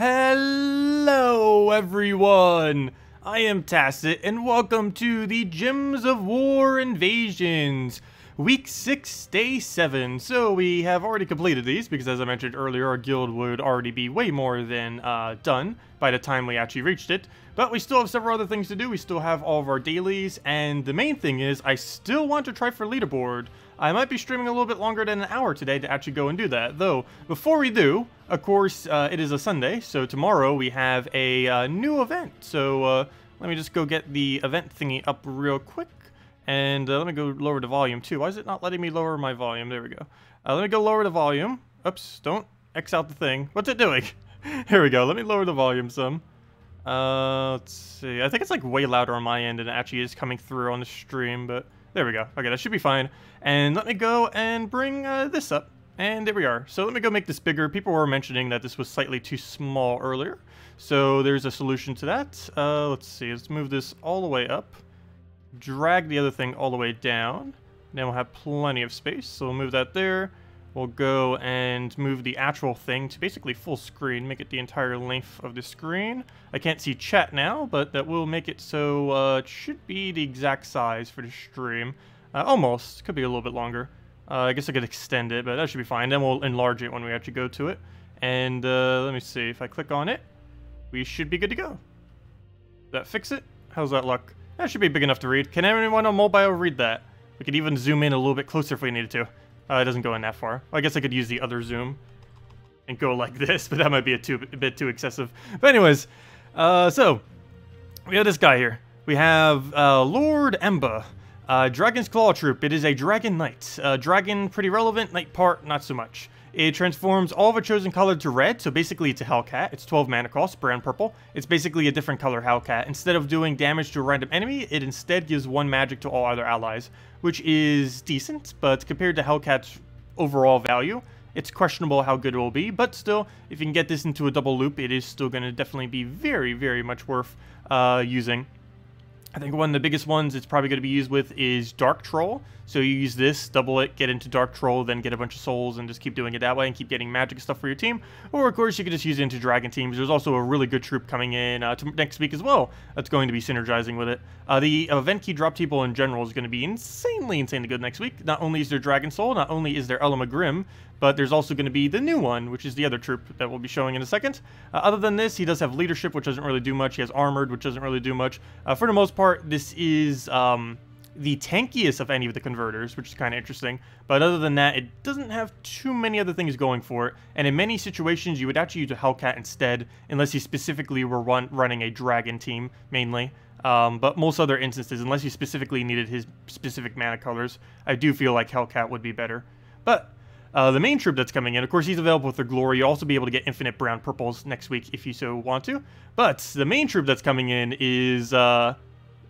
Hello everyone! I am Tacet and welcome to the Gems of War Invasions, Week 6, Day 7. So we have already completed these because, as I mentioned earlier, our guild would already be way more than done by the time we actually reached it. But we still have several other things to do. We still have all of our dailies, and the main thing is I still want to try for leaderboard. I might be streaming a little bit longer than an hour today to actually go and do that. Though, before we do, of course, it is a Sunday, so tomorrow we have a new event. So let me just go get the event thingy up real quick. And let me go lower the volume too. Why is it not letting me lower my volume? There we go. Let me go lower the volume. Oops, don't X out the thing. What's it doing? Here we go. Let me lower the volume some. Let's see. I think it's like way louder on my end than it actually is coming through on the stream, but there we go. Okay, that should be fine. And let me go and bring this up. And there we are. So let me go make this bigger. People were mentioning that this was slightly too small earlier. So there's a solution to that. Let's see. Let's move this all the way up. Drag the other thing all the way down. Then we'll have plenty of space. So we'll move that there. We'll go and move the actual thing to basically full screen. Make it the entire length of the screen. I can't see chat now, but that will make it so it should be the exact size for the stream. Almost. Could be a little bit longer. I guess I could extend it, but that should be fine. Then we'll enlarge it when we actually go to it. And let me see. If I click on it, we should be good to go. Did that fix it? How's that look? That should be big enough to read. Can anyone on mobile read that? We could even zoom in a little bit closer if we needed to. It doesn't go in that far. I guess I could use the other zoom and go like this, but that might be a bit too excessive. But anyways, so we have this guy here. We have Lord Emba. Dragon's Claw Troop. It is a Dragon Knight. Dragon, pretty relevant. Knight part, not so much. It transforms all of a chosen color to red, so basically it's a Hellcat. It's 12 mana cost, brown purple. It's basically a different color Hellcat. Instead of doing damage to a random enemy, it instead gives 1 magic to all other allies, which is decent, but compared to Hellcat's overall value, it's questionable how good it will be. But still, if you can get this into a double loop, it is still going to definitely be very, very much worth using. I think one of the biggest ones it's probably going to be used with is Dark Troll. So you use this, double it, get into Dark Troll, then get a bunch of souls and just keep doing it that way and keep getting magic stuff for your team. Or, of course, you could just use it into Dragon teams. There's also a really good troop coming in next week as well that's going to be synergizing with it. The event key drop table in general is going to be insanely good next week. Not only is there Dragon Soul, not only is there Elma Grim, but there's also going to be the new one, which is the other troop that we'll be showing in a second. Other than this, he does have leadership, which doesn't really do much. He has armored, which doesn't really do much. For the most part, this is the tankiest of any of the converters, which is kind of interesting. But other than that, it doesn't have too many other things going for it. And in many situations, you would actually use a Hellcat instead, unless you specifically were running a Dragon team, mainly. But most other instances, unless you specifically needed his specific mana colors, I do feel like Hellcat would be better. But the main troop that's coming in, of course, he's available with the Glory. You'll also be able to get infinite brown purples next week if you so want to. But the main troop that's coming in is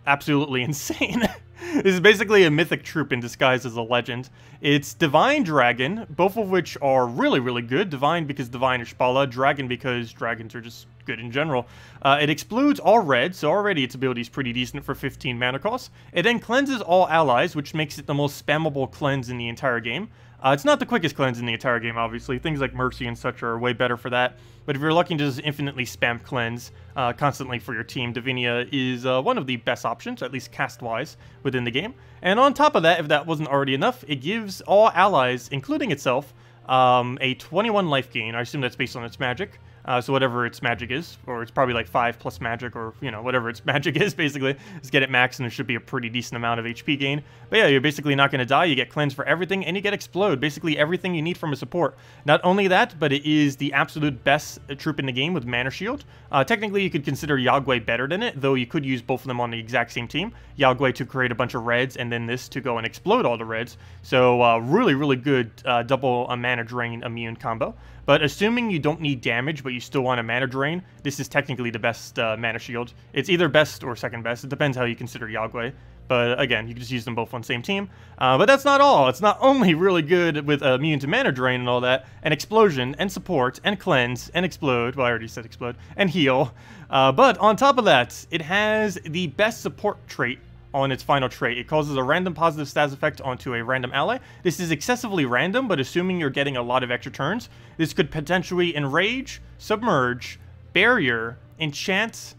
absolutely insane. This is basically a mythic troop in disguise as a legend. It's Divine Dragon, both of which are really, really good. Divine because Divine is Spala, Dragon because dragons are just good in general. It explodes all red, so already its ability is pretty decent for 15 mana cost. It then cleanses all allies, which makes it the most spammable cleanse in the entire game. It's not the quickest cleanse in the entire game, obviously. Things like Mercy and such are way better for that. But if you're looking to just infinitely spam cleanse constantly for your team, Divinia is one of the best options, at least cast-wise, within the game. And on top of that, if that wasn't already enough, it gives all allies, including itself, a 21 life gain. I assume that's based on its magic. So whatever its magic is, or it's probably like 5 plus magic, or, you know, whatever its magic is, basically. Just get it max, and it should be a pretty decent amount of HP gain. But yeah, you're basically not going to die. You get cleanse for everything, and you get explode. Basically everything you need from a support. Not only that, but it is the absolute best troop in the game with Mana Shield. Technically, you could consider Yagwe better than it, though you could use both of them on the exact same team. Yagwe to create a bunch of reds, and then this to go and explode all the reds. So really, really good double mana drain immune combo. But assuming you don't need damage, but you still want a mana drain, this is technically the best mana shield. It's either best or second best. It depends how you consider Yagwe. But again, you can just use them both on the same team. But that's not all. It's not only really good with immune to mana drain and all that, and explosion, and support, and cleanse, and explode. Well, I already said explode. And heal. But on top of that, it has the best support trait on its final trait. It causes a random positive stats effect onto a random ally. This is excessively random, but assuming you're getting a lot of extra turns, this could potentially enrage, submerge, barrier, enchant,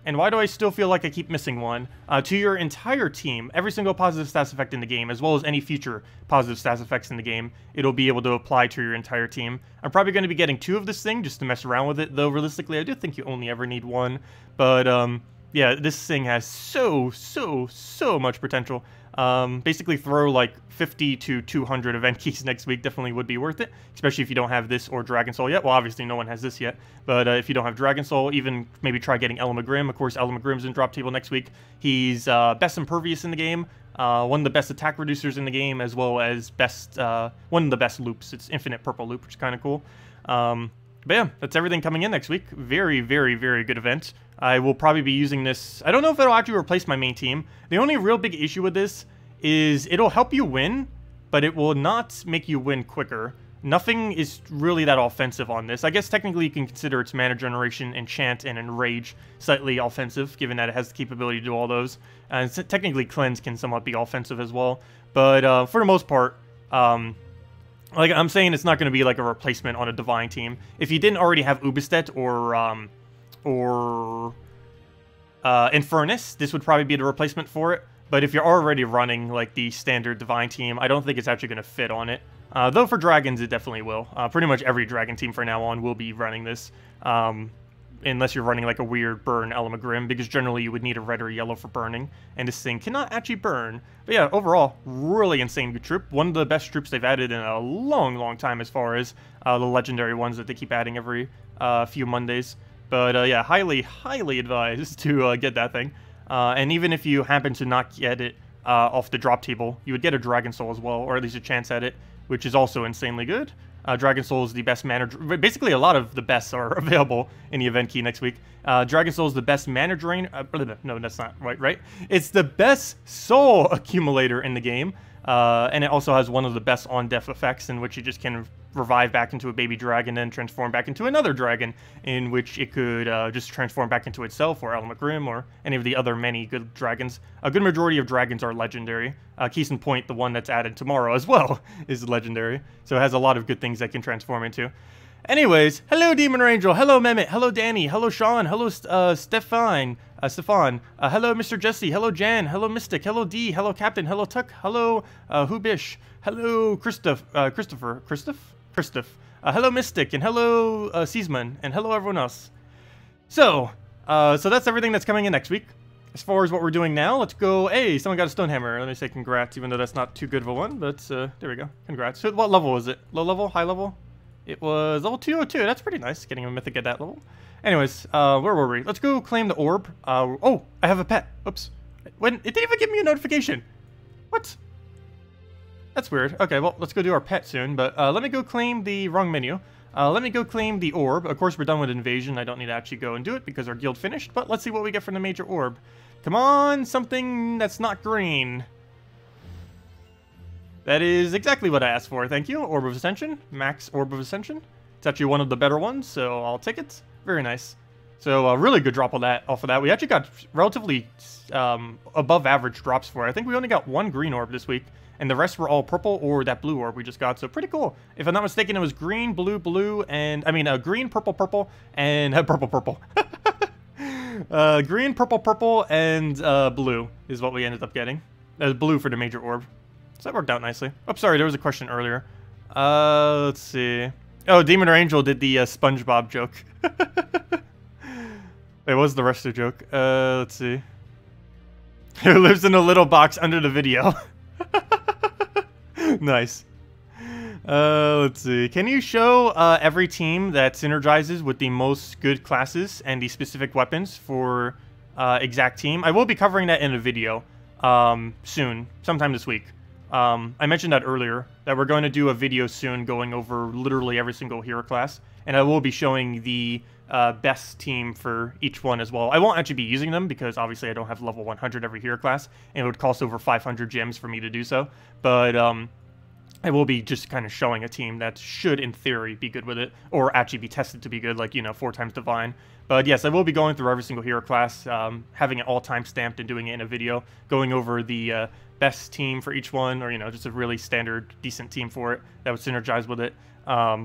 and why do I still feel like I keep missing one, to your entire team, every single positive stats effect in the game, as well as any future positive stats effects in the game, it'll be able to apply to your entire team. I'm probably going to be getting 2 of this thing just to mess around with it, though realistically I do think you only ever need 1. But yeah, this thing has so much potential. Basically throw like 50 to 200 event keys next week definitely would be worth it, especially if you don't have this or Dragon Soul yet. Well, obviously no one has this yet, but if you don't have Dragon Soul, even maybe try getting Grim. Of course, Grim's in drop table next week. He's best impervious in the game, one of the best attack reducers in the game, as well as one of the best loops. It's infinite purple loop, which is kind of cool. But yeah, that's everything coming in next week. Very good event. I will probably be using this. I don't know if it'll actually replace my main team. The only real big issue with this is it'll help you win, but it will not make you win quicker. Nothing is really that offensive on this. I guess technically you can consider its mana generation, enchant, and enrage slightly offensive, given that it has the capability to do all those. And technically cleanse can somewhat be offensive as well. But for the most part, like I'm saying, it's not going to be like a replacement on a divine team. If you didn't already have Ubistet or Infernus, this would probably be the replacement for it. But if you're already running like the standard divine team, I don't think it's actually going to fit on it. Though for dragons, it definitely will. Pretty much every dragon team from now on will be running this. Unless you're running like a weird burn Grim, because generally you would need a red or yellow for burning, and this thing cannot actually burn. But yeah, overall, really insane good troop. One of the best troops they've added in a long time as far as the legendary ones that they keep adding every few Mondays. But yeah, highly advised to get that thing. And even if you happen to not get it off the drop table, you would get a Dragon Soul as well, or at least a chance at it, which is also insanely good. Dragon Soul is the best mana... Basically, a lot of the bests are available in the event key next week. Dragon Soul is the best mana drain... no, that's not right. It's the best soul accumulator in the game. And it also has one of the best on-death effects, in which you just can revive back into a baby dragon and transform back into another dragon, in which it could just transform back into itself, or Grim, or any of the other many good dragons. A good majority of dragons are legendary. Case in point, the one that's added tomorrow as well is legendary, so it has a lot of good things that can transform into. Anyways, hello Demon Angel, hello Mehmet, hello Danny, hello Sean, hello Stefan, hello Mr. Jesse, hello Jan, hello Mystic, hello D, hello Captain, hello Tuck, hello Hubish, hello Christopher, hello Mystic, and hello Seasman, and hello everyone else. So that's everything that's coming in next week. As far as what we're doing now, let's go. Hey, someone got a Stonehammer. Let me say congrats, even though that's not too good of a one, but there we go. Congrats. So what level was it? Low level? High level? It was level 202. That's pretty nice, getting a mythic at that level. Anyways, where were we? Let's go claim the orb. Oh, I have a pet. Oops. It didn't even give me a notification. What? That's weird. Okay, well, let's go do our pet soon, but let me go claim the wrong menu. Let me go claim the orb. Of course, we're done with invasion. I don't need to actually go and do it because our guild finished, but let's see what we get from the major orb. Come on, something that's not green. That is exactly what I asked for, thank you. Orb of Ascension, Max Orb of Ascension. It's actually one of the better ones, so I'll take it. Very nice. So a really good drop off of that. We actually got relatively above average drops for it. I think we only got 1 green orb this week, and the rest were all purple or that blue orb we just got, so pretty cool. If I'm not mistaken, it was green, blue, and... I mean, green, purple, and... purple. Green, purple, and blue is what we ended up getting. Blue for the major orb. So that worked out nicely. Oh, sorry, there was a question earlier. Let's see. Oh, Demon or Angel did the SpongeBob joke. Wait, what was the rest of the joke? Let's see. Who lives in a little box under the video? Nice. Let's see. Can you show every team that synergizes with the most good classes and the specific weapons for exact team? I will be covering that in a video soon, sometime this week. I mentioned that earlier, that we're going to do a video soon going over literally every single hero class, and I will be showing the best team for each one as well. I won't actually be using them because obviously I don't have level 100 every hero class, and it would cost over 500 gems for me to do so, but I will be just kind of showing a team that should, in theory, be good with it, or actually be tested to be good, like, you know, 4 times Divine. But yes, I will be going through every single hero class, having it all time-stamped and doing it in a video, going over the best team for each one, or, you know, just a really standard, decent team for it that would synergize with it,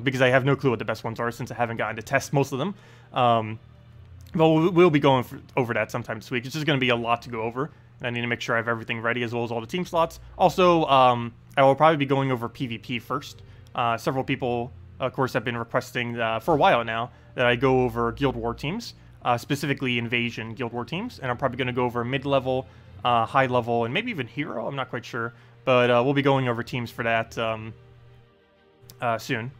because I have no clue what the best ones are since I haven't gotten to test most of them. But we'll be going over that sometime this week. It's just going to be a lot to go over. And I need to make sure I have everything ready as well as all the team slots. Also, I will probably be going over PvP first. Several people, of course, have been requesting for a while now that I go over Guild War teams, specifically Invasion Guild War teams. And I'm probably going to go over mid-level, high-level, and maybe even Hero. I'm not quite sure. But we'll be going over teams for that soon.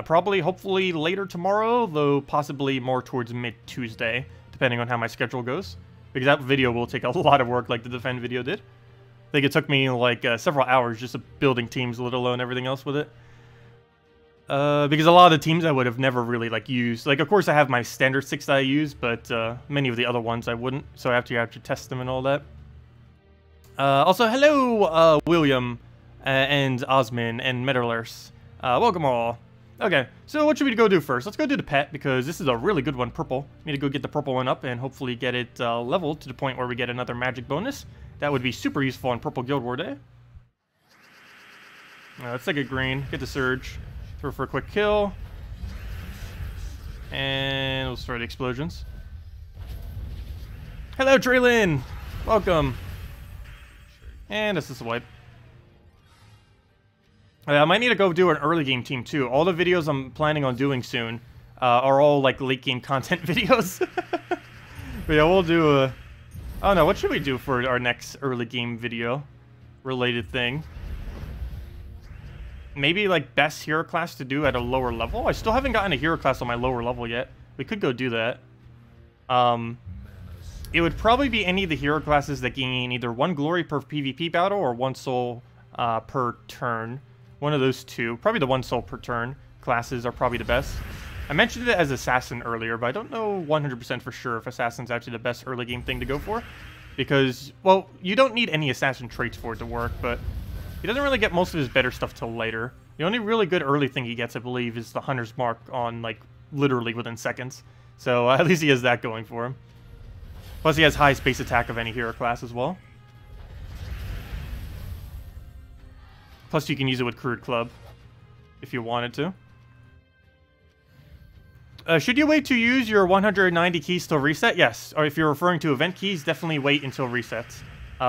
Probably, hopefully, later tomorrow, though possibly more towards mid-Tuesday, depending on how my schedule goes. Because that video will take a lot of work like the Defend video did. I think it took me, like, several hours just building teams, let alone everything else with it. Because a lot of the teams I would have never really, like, used. Like, of course, I have my standard 6 that I use, but many of the other ones I wouldn't. So I have to test them and all that. Also, hello, William, and Osman, and Metalers. Welcome all. Okay, so what should we go do first? Let's go do the pet, because this is a really good one, purple. Need to go get the purple one up and hopefully get it leveled to the point where we get another magic bonus. That would be super useful on Purple Guild War Day. Let's take a green, get the Surge, throw for a quick kill. And we'll start the explosions. Hello, Traylin! Welcome. And this is a wipe. I might need to go do an early game team too. All the videos I'm planning on doing soon are all like late game content videos. But yeah, we'll do a... I don't know, what should we do for our next early game video related thing? Maybe like best hero class to do at a lower level? I still haven't gotten a hero class on my lower level yet. We could go do that. It would probably be any of the hero classes that gain either 1 glory per PvP battle or 1 soul per turn. One of those two. Probably the 1 soul per turn classes are probably the best. I mentioned it as Assassin earlier, but I don't know 100% for sure if Assassin's actually the best early game thing to go for. Because, well, you don't need any Assassin traits for it to work, but he doesn't really get most of his better stuff till later. The only really good early thing he gets, I believe, is the Hunter's Mark on, like, literally within seconds. So at least he has that going for him. Plus he has highest base attack of any hero class as well. Plus you can use it with Crude Club if you wanted to. Should you wait to use your 190 keys till reset? Yes. Or if you're referring to event keys, definitely wait until resets.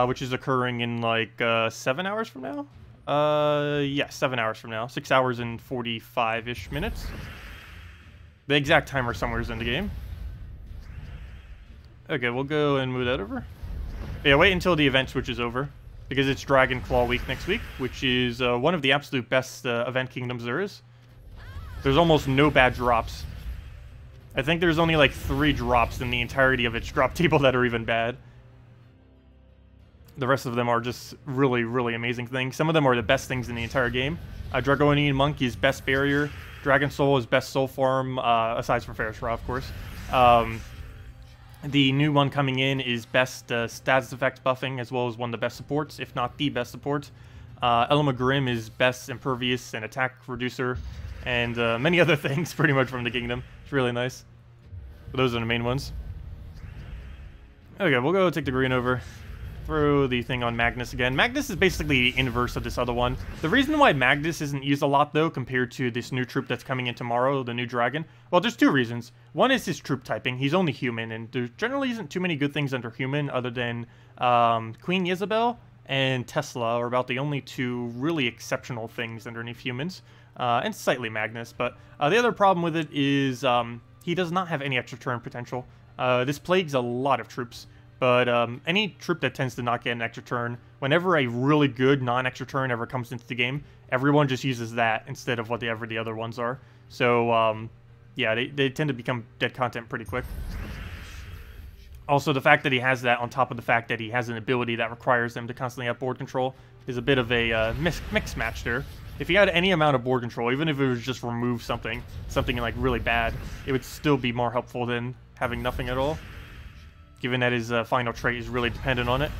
Which is occurring in like 7 hours from now? Yeah, 7 hours from now. 6 hours and 45-ish minutes. The exact timer somewhere is in the game. Okay, we'll go and move that over. Yeah, wait until the event switches over. Because it's Dragon Claw week next week, which is one of the absolute best event kingdoms there is. There's almost no bad drops. I think there's only like 3 drops in the entirety of its drop table that are even bad. The rest of them are just really, really amazing things. Some of them are the best things in the entire game. Dragonian Monk is best barrier. Dragon Soul is best soul farm, aside from Ferris Raw, of course. The new one coming in is best status effect buffing, as well as one of the best supports, if not the best support. Elma Grim is best impervious and attack reducer, and many other things pretty much from the kingdom. It's really nice. But those are the main ones. Okay, we'll go take the green over. Throw the thing on Magnus again. Magnus is basically the inverse of this other one. The reason why Magnus isn't used a lot, though, compared to this new troop that's coming in tomorrow, the new dragon, well, there's 2 reasons. One is his troop typing. He's only human, and there generally isn't too many good things under human other than Queen Isabel and Tesla are about the only 2 really exceptional things underneath humans, and slightly Magnus. But the other problem with it is he does not have any extra turn potential. This plagues a lot of troops. But any troop that tends to not get an extra turn, whenever a really good non-extra turn ever comes into the game, everyone just uses that instead of whatever the other ones are. So, yeah, they tend to become dead content pretty quick. Also, the fact that he has that on top of the fact that he has an ability that requires them to constantly have board control is a bit of a mix match there. If he had any amount of board control, even if it was just remove something like really bad, it would still be more helpful than having nothing at all. Given that his final trait is really dependent on it.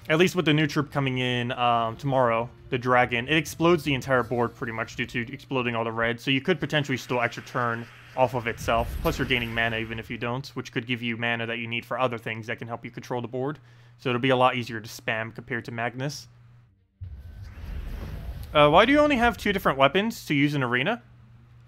At least with the new troop coming in tomorrow, the dragon, it explodes the entire board pretty much due to exploding all the red, so you could potentially steal extra turn off of itself. Plus you're gaining mana even if you don't, which could give you mana that you need for other things that can help you control the board. So it'll be a lot easier to spam compared to Magnus. Why do you only have 2 different weapons to use in arena?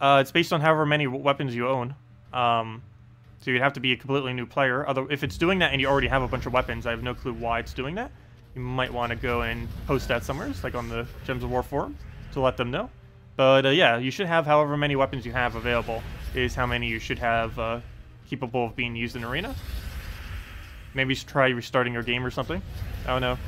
It's based on however many weapons you own. So you'd have to be a completely new player. Although if it's doing that and you already have a bunch of weapons, I have no clue why it's doing that. You might want to go and post that somewhere, like on the Gems of War forum, to let them know. But yeah, you should have however many weapons you have available is how many you should have capable of being used in Arena. Maybe you should try restarting your game or something. I don't know.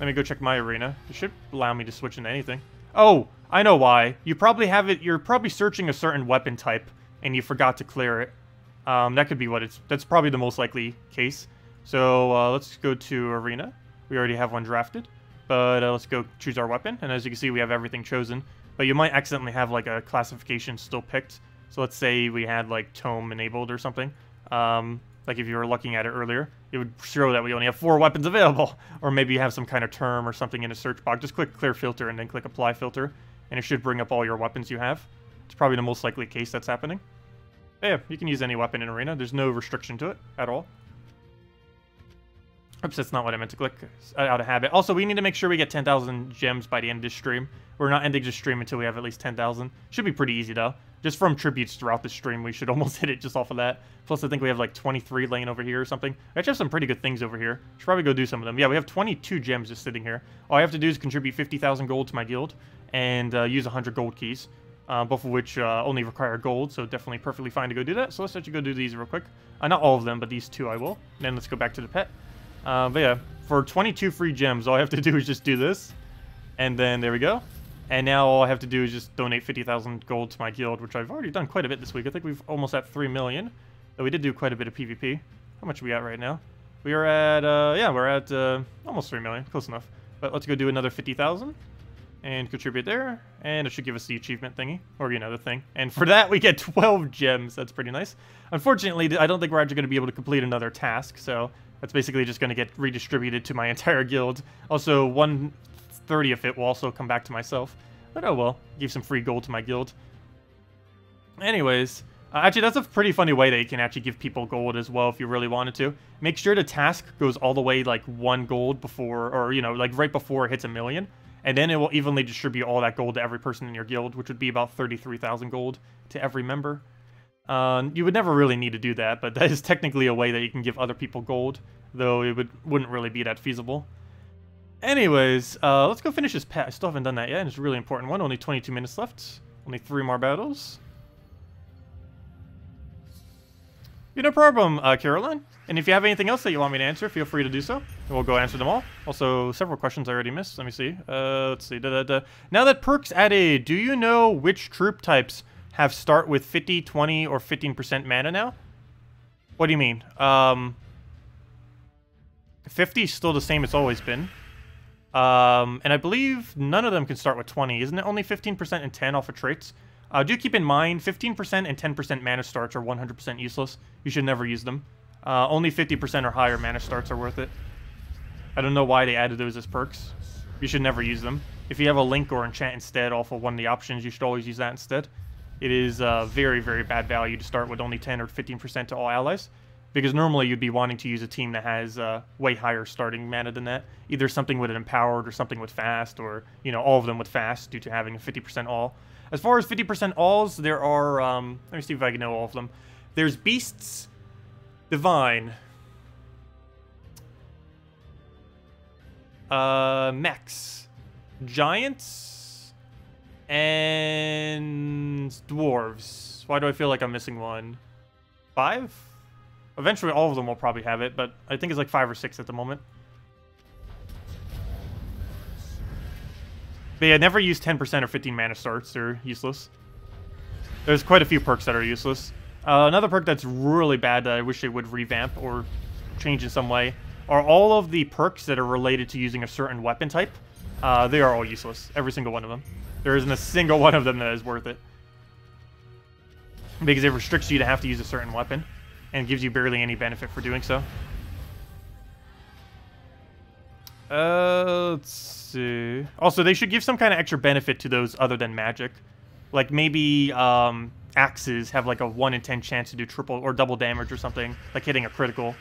Let me go check my Arena. It should allow me to switch into anything. Oh, I know why. You probably have it. You're probably searching a certain weapon type and you forgot to clear it. That could be what it's. That's probably the most likely case. So let's go to Arena. We already have one drafted, but let's go choose our weapon. And as you can see, we have everything chosen. But you might accidentally have like a classification still picked. So let's say we had like Tome enabled or something. Like if you were looking at it earlier, it would show that we only have 4 weapons available. Or maybe you have some kind of term or something in a search box. Just click clear filter and then click apply filter. And it should bring up all your weapons you have. It's probably the most likely case that's happening. But yeah, you can use any weapon in Arena. There's no restriction to it at all. Oops, that's not what I meant to click. Out of habit. Also, we need to make sure we get 10,000 gems by the end of this stream. We're not ending this stream until we have at least 10,000. Should be pretty easy, though. Just from tributes throughout the stream, we should almost hit it just off of that. Plus, I think we have like 23 laying over here or something. We actually have some pretty good things over here. Should probably go do some of them. Yeah, we have 22 gems just sitting here. All I have to do is contribute 50,000 gold to my guild and use 100 gold keys. Both of which only require gold, so definitely perfectly fine to go do that. So let's actually go do these real quick. Not all of them, but these 2 I will. And then let's go back to the pet. But yeah, for 22 free gems, all I have to do is just do this. And then there we go. And now all I have to do is just donate 50,000 gold to my guild, which I've already done quite a bit this week. I think we've almost at 3 million. Though we did do quite a bit of PvP. How much are we at right now? We are at, yeah, we're at almost 3 million. Close enough. But let's go do another 50,000. And contribute there, and it should give us the achievement thingy, or, you know, the thing. And for that, we get 12 gems. That's pretty nice. Unfortunately, I don't think we're actually going to be able to complete another task, so that's basically just going to get redistributed to my entire guild. Also, 1/30 of it will also come back to myself. But oh well, give some free gold to my guild. Anyways, actually, that's a pretty funny way that you can actually give people gold as well if you really wanted to. Make sure the task goes all the way, like, 1 gold before, or, you know, like, right before it hits 1 million. And then it will evenly distribute all that gold to every person in your guild, which would be about 33,000 gold to every member. You would never really need to do that, but that is technically a way that you can give other people gold, though it wouldn't really be that feasible. Anyways, let's go finish this pet. I still haven't done that yet, and it's a really important one. Only 22 minutes left. Only 3 more battles. Yeah, no problem, Caroline. And if you have anything else that you want me to answer, feel free to do so. And we'll go answer them all. Also, several questions I already missed. Let me see. Let's see. Now that perks added, do you know which troop types have start with 50, 20, or 15% mana now? What do you mean? 50 is still the same it's always been. And I believe none of them can start with 20. Isn't it only 15% and 10 off of traits? Do keep in mind, 15% and 10% mana starts are 100% useless. You should never use them. Only 50% or higher mana starts are worth it. I don't know why they added those as perks. You should never use them. If you have a link or enchant instead off of one of the options, you should always use that instead. It is very, very bad value to start with only 10 or 15% to all allies. Because normally you'd be wanting to use a team that has way higher starting mana than that. Either something with an empowered or something with fast, or, you know, all of them with fast due to having a 50% all. As far as 50% alls, there are, let me see if I can know all of them. There's Beasts, Divine, Mechs, Giants, and Dwarves. Why do I feel like I'm missing one? 5? Eventually all of them will probably have it, but I think it's like 5 or 6 at the moment. They had never used 10% or 15 mana starts. They're useless. There's quite a few perks that are useless. Another perk that's really bad that I wish they would revamp or change in some way are all of the perks that are related to using a certain weapon type. They are all useless. Every single one of them. There isn't a single one of them that is worth it. Because it restricts you to have to use a certain weapon and gives you barely any benefit for doing so. Let's see. Also, they should give some kind of extra benefit to those other than magic. Like maybe axes have like a 1 in 10 chance to do triple or double damage or something, like hitting a critical.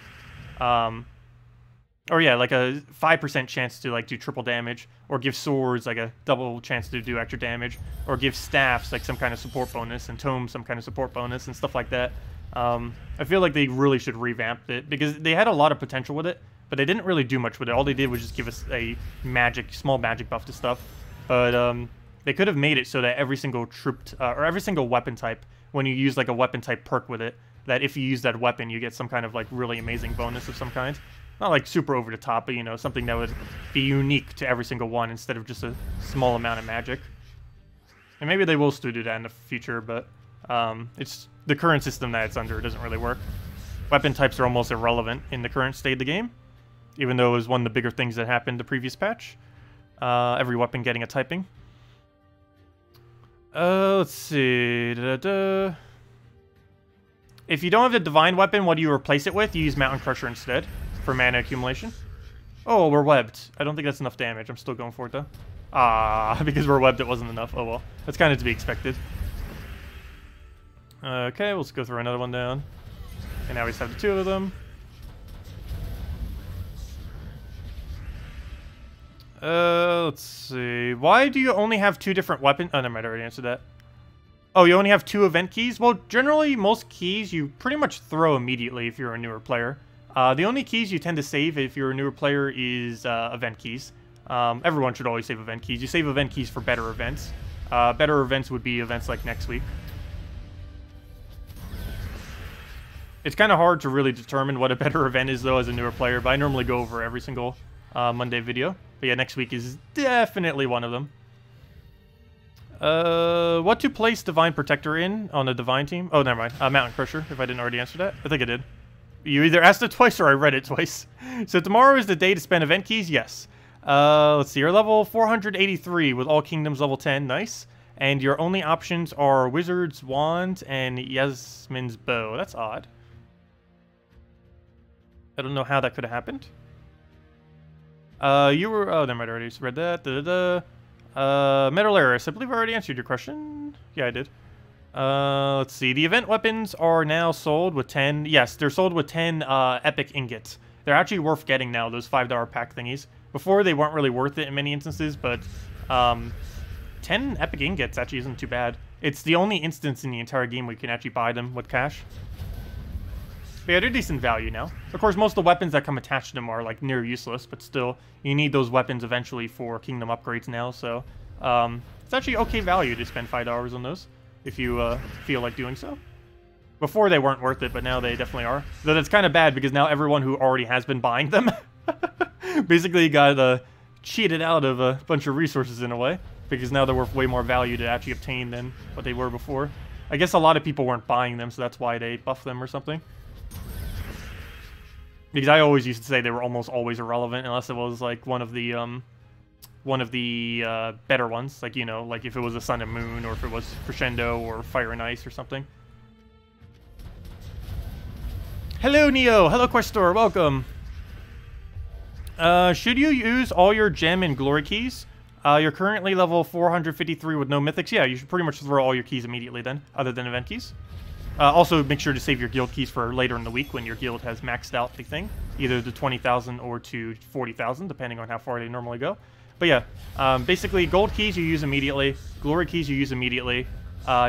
Or yeah, like a 5% chance to like do triple damage, or give swords like a double chance to do extra damage, or give staffs like some kind of support bonus, and tomes some kind of support bonus, and stuff like that. I feel like they really should revamp it, because they had a lot of potential with it, but they didn't really do much with it. All they did was just give us a small magic buff to stuff. But they could have made it so that every single troop, or every single weapon type, when you use like a weapon type perk with it, that if you use that weapon, you get some kind of like really amazing bonus of some kind. Not like super over the top, but you know, something that would be unique to every single one instead of just a small amount of magic. And maybe they will still do that in the future, but it's the current system that it's under. It doesn't really work. Weapon types are almost irrelevant in the current state of the game, even though it was one of the bigger things that happened the previous patch. Every weapon getting a typing. Let's see. If you don't have the divine weapon, what do you replace it with? You use Mountain Crusher instead for mana accumulation. Oh, we're webbed. I don't think that's enough damage. I'm still going for it, though. Ah, because we're webbed, it wasn't enough. Oh, well. That's kind of to be expected. Okay, let's go throw another one down. And now we just have the two of them. Let's see. Why do you only have two different weapons? Oh, never mind, I already answered that. Oh, you only have two event keys? Well, generally, most keys you pretty much throw immediately if you're a newer player. The only keys you tend to save if you're a newer player is event keys. Everyone should always save event keys. You save event keys for better events. Better events would be events like next week. It's kind of hard to really determine what a better event is, though, as a newer player, but I normally go over every single Monday video. But yeah, next week is definitely one of them. What to place Divine Protector in on a Divine team? Oh, never mind. Mountain Crusher, if I didn't already answer that. I think I did. You either asked it twice or I read it twice. So tomorrow is the day to spend event keys? Yes. Let's see. You're level 483 with all kingdoms level 10. Nice. And your only options are Wizard's Wand and Yasmin's Bow. That's odd. I don't know how that could have happened. You were... Oh, never mind. I already read that. Metalaris. I believe I already answered your question. Yeah, I did. Let's see. The event weapons are now sold with 10... Yes, they're sold with 10 epic ingots. They're actually worth getting now, those $5 pack thingies. Before, they weren't really worth it in many instances, but 10 epic ingots actually isn't too bad. It's the only instance in the entire game where you can actually buy them with cash. But yeah, they're decent value now. Of course, most of the weapons that come attached to them are like near useless, but still, you need those weapons eventually for kingdom upgrades now, so it's actually okay value to spend $5 on those if you feel like doing so. Before they weren't worth it, but now they definitely are. Though that's kind of bad because now everyone who already has been buying them basically got cheated out of a bunch of resources in a way, because now they're worth way more value to actually obtain than what they were before. I guess a lot of people weren't buying them, so that's why they buffed them or something. Because I always used to say they were almost always irrelevant unless it was like one of the better ones, like, you know, like if it was a Sun and Moon, or if it was Crescendo or Fire and Ice or something. Hello, Neo. Hello, Questor. Welcome. Should you use all your gem and glory keys? You're currently level 453 with no mythics. Yeah, you should pretty much throw all your keys immediately then, other than event keys. Also, make sure to save your guild keys for later in the week when your guild has maxed out the thing. Either to 20,000 or to 40,000, depending on how far they normally go. But yeah, basically, gold keys you use immediately. Glory keys you use immediately.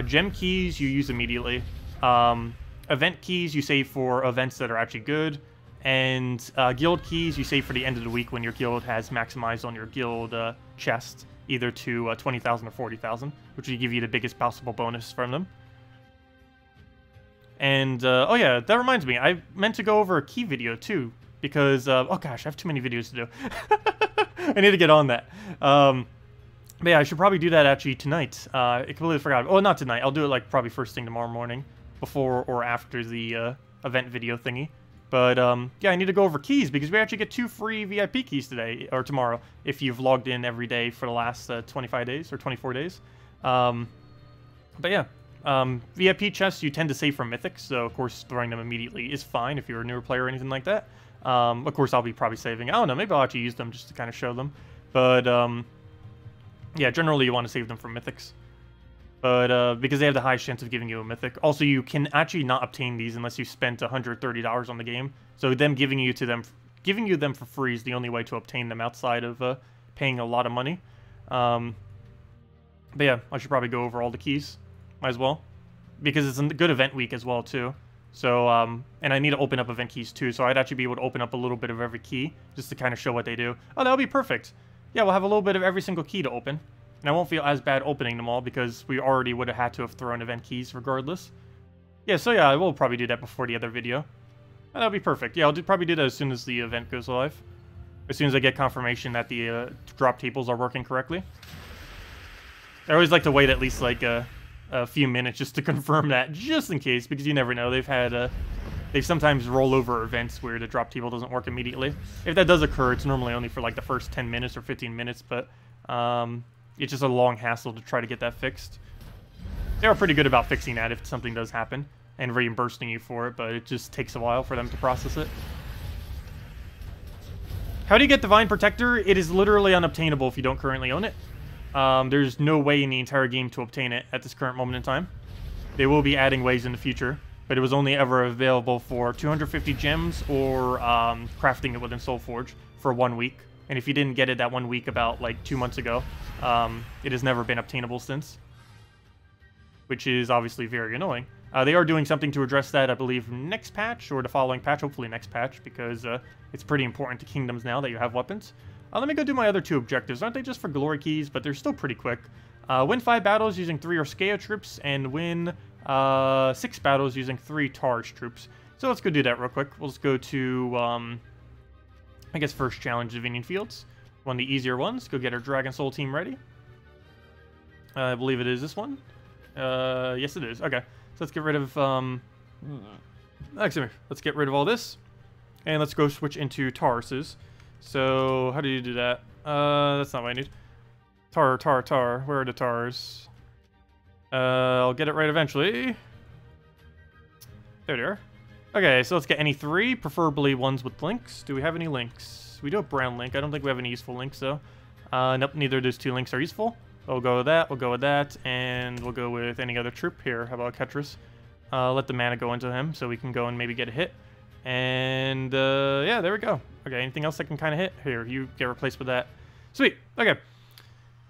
Gem keys you use immediately. Event keys you save for events that are actually good. And guild keys you save for the end of the week when your guild has maximized on your guild chest. Either to 20,000 or 40,000, which will give you the biggest possible bonus from them. And, oh yeah, that reminds me, I meant to go over a key video too, because, oh gosh, I have too many videos to do. I need to get on that. But yeah, I should probably do that actually tonight. I completely forgot. Oh, not tonight. I'll do it like probably first thing tomorrow morning, before or after the event video thingy. But, yeah, I need to go over keys, because we actually get 2 free VIP keys today, or tomorrow, if you've logged in every day for the last 25 days, or 24 days. But yeah. VIP chests you tend to save from mythics, so of course throwing them immediately is fine if you're a newer player or anything like that. Of course I'll be probably saving. I don't know, maybe I'll actually use them just to kind of show them. But yeah, generally you want to save them from mythics. But because they have the highest chance of giving you a mythic. Also, you can actually not obtain these unless you spent $130 on the game. So them giving giving you them for free is the only way to obtain them outside of paying a lot of money. But yeah, I should probably go over all the keys. Might as well. Because it's a good event week as well, too. So, and I need to open up event keys, too. So I'd actually be able to open up a little bit of every key, just to kind of show what they do. Oh, that'll be perfect. Yeah, we'll have a little bit of every single key to open. And I won't feel as bad opening them all, because we already would have had to have thrown event keys regardless. Yeah, so yeah, I will probably do that before the other video. And that'll be perfect. Yeah, I'll probably do that as soon as the event goes live. As soon as I get confirmation that the drop tables are working correctly. I always like to wait at least like a few minutes just to confirm that, just in case, because you never know. They've sometimes roll over events where the drop table doesn't work immediately. If that does occur, it's normally only for like the first 10 minutes or 15 minutes, but it's just a long hassle to try to get that fixed. They are pretty good about fixing that if something does happen and reimbursing you for it, but it just takes a while for them to process it. How do you get Divine Protector? It is literally unobtainable if you don't currently own it. There's no way in the entire game to obtain it at this current moment in time. They will be adding ways in the future, but it was only ever available for 250 gems or crafting it within SoulForge for 1 week. And if you didn't get it that 1 week about like 2 months ago, it has never been obtainable since, which is obviously very annoying. They are doing something to address that, I believe, next patch or the following patch, hopefully next patch, because it's pretty important to Kingdoms now that you have weapons. Let me go do my other 2 objectives. Aren't they just for glory keys, but they're still pretty quick. Win 5 battles using 3 Orskea troops, and win 6 battles using 3 Targe troops. So let's go do that real quick. We'll just go to, I guess, first challenge Divinian Fields. One of the easier ones. Go get our Dragon Soul team ready. I believe it is this one. Yes, it is. Okay. So let's get rid of, actually, let's get rid of all this. And let's go switch into Tauruses. So, how do you do that? That's not what I need. Where are the Tars? I'll get it right eventually. There they are. Okay, so let's get any 3, preferably ones with links. Do we have any links? We do have brown link. I don't think we have any useful links, though. Nope, neither of those 2 links are useful. We'll go with that, we'll go with that, and we'll go with any other troop here. How about Ketris? Let the mana go into him so we can go and maybe get a hit. And, yeah, there we go. Okay, anything else I can kind of hit? Here, you get replaced with that. Sweet, okay.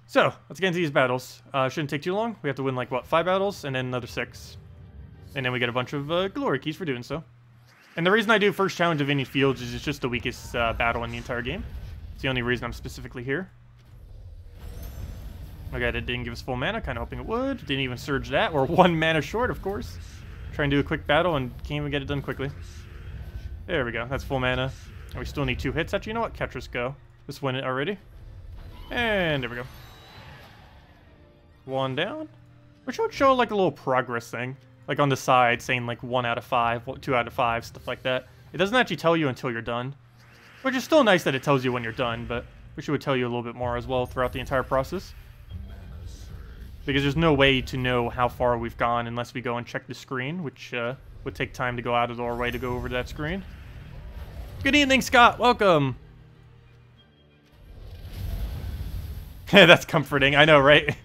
So, let's get into these battles. Shouldn't take too long. We have to win, like, what, 5 battles, and then another 6. And then we get a bunch of glory keys for doing so. And the reason I do first challenge of Divinian Fields is it's just the weakest battle in the entire game. It's the only reason I'm specifically here. Okay, that didn't give us full mana, kind of hoping it would. Didn't even surge that. We're 1 mana short, of course. Try and do a quick battle and can't even get it done quickly. There we go, that's full mana. And we still need 2 hits. Actually, you know what? Ketris, go. Let's win it already. And there we go. 1 down. Which would show like a little progress thing. Like on the side saying like 1 out of 5, 2 out of 5, stuff like that. It doesn't actually tell you until you're done. Which is still nice that it tells you when you're done, but wish it would tell you a little bit more as well throughout the entire process. Because there's no way to know how far we've gone unless we go and check the screen, which would take time to go out of our way to go over to that screen. Good evening, Scott. Welcome. That's comforting. I know, right?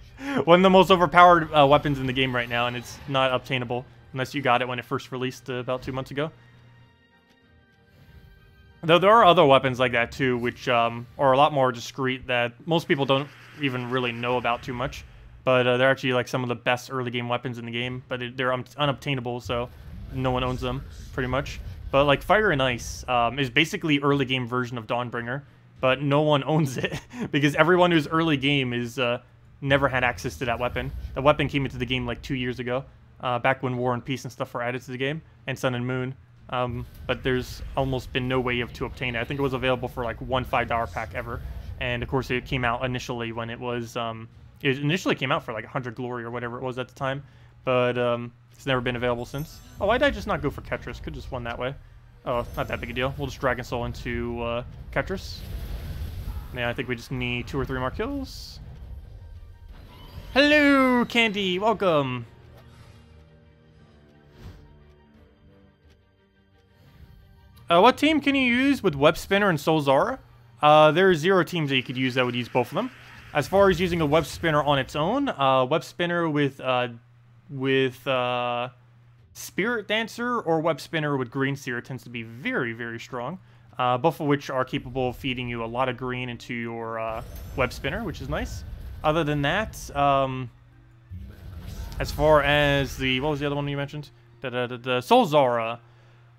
One of the most overpowered weapons in the game right now, and it's not obtainable unless you got it when it first released about 2 months ago. Though there are other weapons like that too, which are a lot more discreet that most people don't even really know about too much. But they're actually like some of the best early game weapons in the game, but they're unobtainable, so no one owns them, pretty much. But like Fire and Ice is basically early game version of Dawnbringer, but no one owns it because everyone who's early game is never had access to that weapon. The weapon came into the game like 2 years ago, back when War and Peace and stuff were added to the game, and Sun and Moon. But there's almost been no way to obtain it. I think it was available for like one $5 pack ever, and of course it came out initially when it was. It initially came out for like 100 glory or whatever it was at the time, but it's never been available since. Oh, why did I just not go for Ketris? Could just won that way. Oh, not that big a deal. We'll just Dragon Soul into Ketris. Yeah, I think we just need 2 or 3 more kills. Hello, Candy. Welcome. What team can you use with Web Spinner and Soul Zara? There are 0 teams that you could use that would use both of them. As far as using a Web Spinner on its own, Web Spinner with Spirit Dancer or Web Spinner with Green Seer tends to be very, very strong. both of which are capable of feeding you a lot of green into your web spinner, which is nice. Other than that, as far as the, what was the other one you mentioned? The Solzara.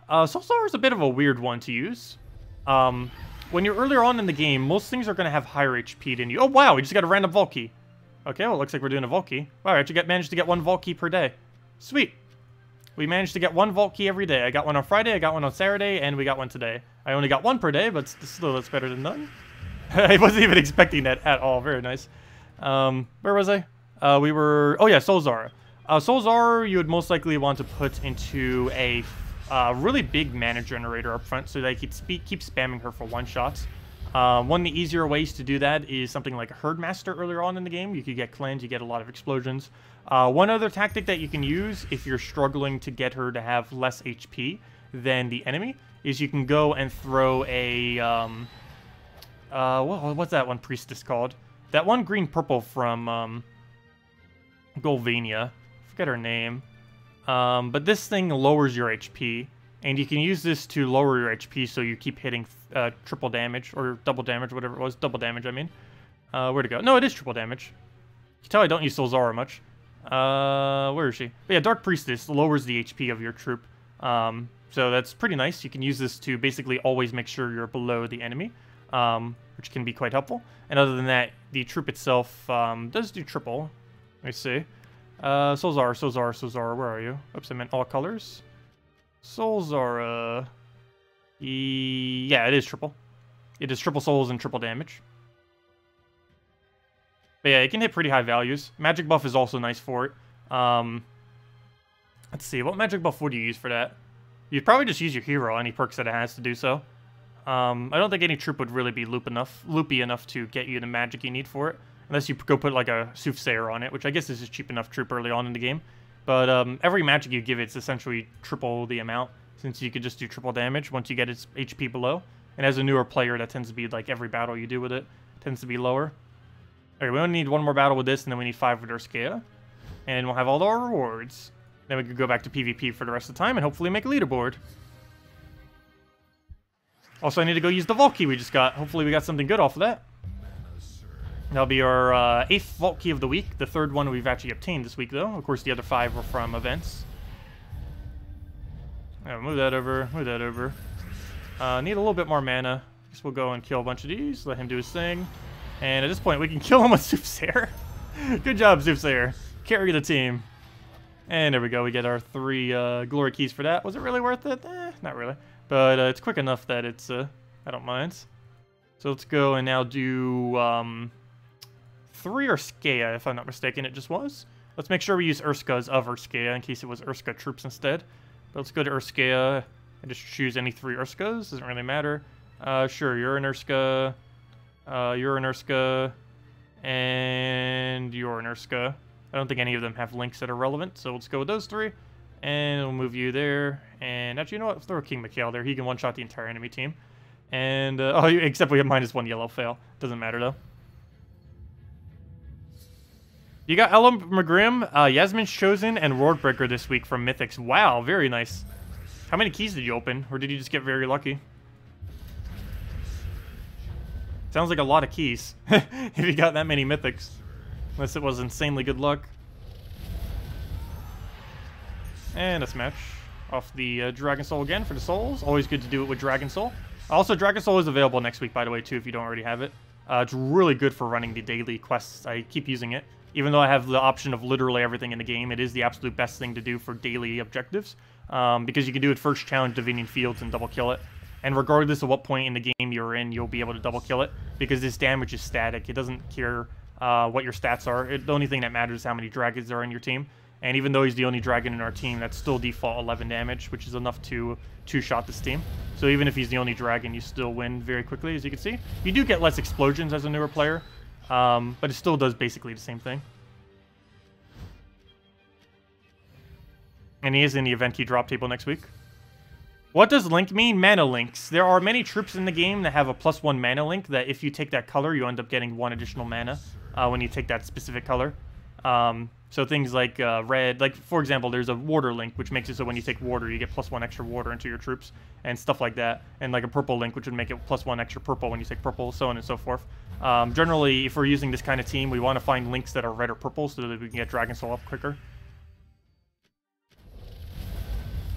Solzara is a bit of a weird one to use. When you're earlier on in the game, most things are going to have higher HP than you. Oh, wow, we just got a random Vault Key. Okay, well, it looks like we're doing a Vault Key. Wow, I actually managed to get 1 Vault Key per day. Sweet. We managed to get 1 Vault Key every day. I got one on Friday, I got one on Saturday, and we got one today. I only got 1 per day, but still, that's better than none. I wasn't even expecting that at all. Very nice. Where was I? We were... Oh, yeah, Solzara. Solzara, you would most likely want to put into a really big mana generator up front so that you keep spamming her for one-shots. One of the easier ways to do that is something like a Herdmaster earlier on in the game. You could get cleanse, you get a lot of explosions. One other tactic that you can use if you're struggling to get her to have less HP than the enemy is you can go and throw a... what's that one priestess called? That one green-purple from Golvania. Forget her name. But this thing lowers your HP, and you can use this to lower your HP so you keep hitting triple damage, or double damage, whatever it was. Double damage, I mean. Where'd it go? No, it is triple damage. You can tell I don't use Solzara much. Where is she? But yeah, Dark Priestess lowers the HP of your troop. So that's pretty nice. You can use this to basically always make sure you're below the enemy, which can be quite helpful. And other than that, the troop itself does do triple. Let me see. Solzara, where are you? Oops, I meant all colors. Solzara. Yeah, it is triple. It is triple souls and triple damage. But yeah, it can hit pretty high values. Magic buff is also nice for it. Let's see, what magic buff would you use for that? You'd probably just use your hero, any perks that it has to do so. I don't think any troop would really be loopy enough to get you the magic you need for it. Unless you go put like a Soothsayer on it, which I guess is a cheap enough troop early on in the game. But every magic you give it's essentially triple the amount, since you could just do triple damage once you get its HP below. And as a newer player, that tends to be like every battle you do with it tends to be lower. Alright, we only need 1 more battle with this, and then we need 5 with Urskea. And we'll have all our rewards. Then we can go back to PvP for the rest of the time and hopefully make a leaderboard. Also, I need to go use the Vault Key we just got. Hopefully we got something good off of that. That'll be our 8th Vault Key of the week. The 3rd one we've actually obtained this week, though. Of course, the other 5 were from events. Yeah, move that over, move that over. Need a little bit more mana. Guess we'll go and kill a bunch of these, let him do his thing. And at this point, we can kill him with Soothsayer. Good job, Soothsayer. Carry the team. And there we go, we get our 3 glory keys for that. Was it really worth it? Not really. But it's quick enough that it's, I don't mind. So let's go and now do 3 Urskea, if I'm not mistaken, it just was. Let's make sure we use Urska's of Urskea in case it was Urska troops instead. But let's go to Urskea and just choose any 3 Urskas, doesn't really matter. Sure, you're an Urska, you're an Urska, and you're an Urska. I don't think any of them have links that are relevant, so let's go with those 3. And we'll move you there. And actually, you know what? Throw King Mikhail there. He can one-shot the entire enemy team. And, oh, except we have -1 yellow fail. Doesn't matter, though. You got Ella McGrim, Yasmin's Chosen, and Wardbreaker this week from Mythics. Wow, very nice. How many keys did you open? Or did you just get very lucky? Sounds like a lot of keys. If you got that many Mythics. Unless it was insanely good luck. And a smash off the Dragon Soul again for the souls. Always good to do it with Dragon Soul. Also, Dragon Soul is available next week, by the way, too, if you don't already have it. It's really good for running the daily quests. I keep using it. Even though I have the option of literally everything in the game, it is the absolute best thing to do for daily objectives. Because you can do it first challenge Divinian Fields and double kill it. And regardless of what point in the game you're in, you'll be able to double kill it. Because this damage is static. It doesn't care what your stats are. The only thing that matters is how many dragons are in your team. And even though he's the only dragon in our team, that's still default 11 damage, which is enough to two-shot this team. So even if he's the only dragon, you still win very quickly, as you can see. You do get less explosions as a newer player, but it still does basically the same thing. And he is in the event key drop table next week. What does link mean? Mana links. There are many troops in the game that have a +1 mana link that if you take that color, you end up getting 1 additional mana when you take that specific color. So things like red, like for example, there's a water link, which makes it so when you take water, you get +1 extra water into your troops, and stuff like that. And like a purple link, which would make it +1 extra purple when you take purple, so on and so forth. Generally, if we're using this kind of team, we want to find links that are red or purple so that we can get Dragon Soul up quicker.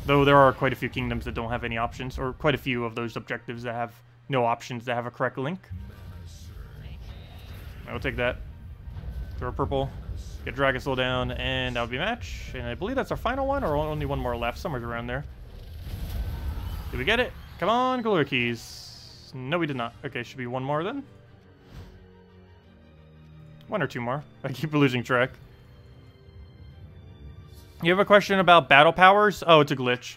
Though there are quite a few kingdoms that don't have any options, or quite a few of those objectives that have no options that have a correct link. I'll take that. Throw a purple. Get Dragon Soul down, and that would be a match. And I believe that's our final one, or only one more left, somewhere around there. Did we get it? Come on, Glory Keys. No, we did not. Okay, should be one more then. One or two more. I keep losing track. You have a question about battle powers? Oh, it's a glitch.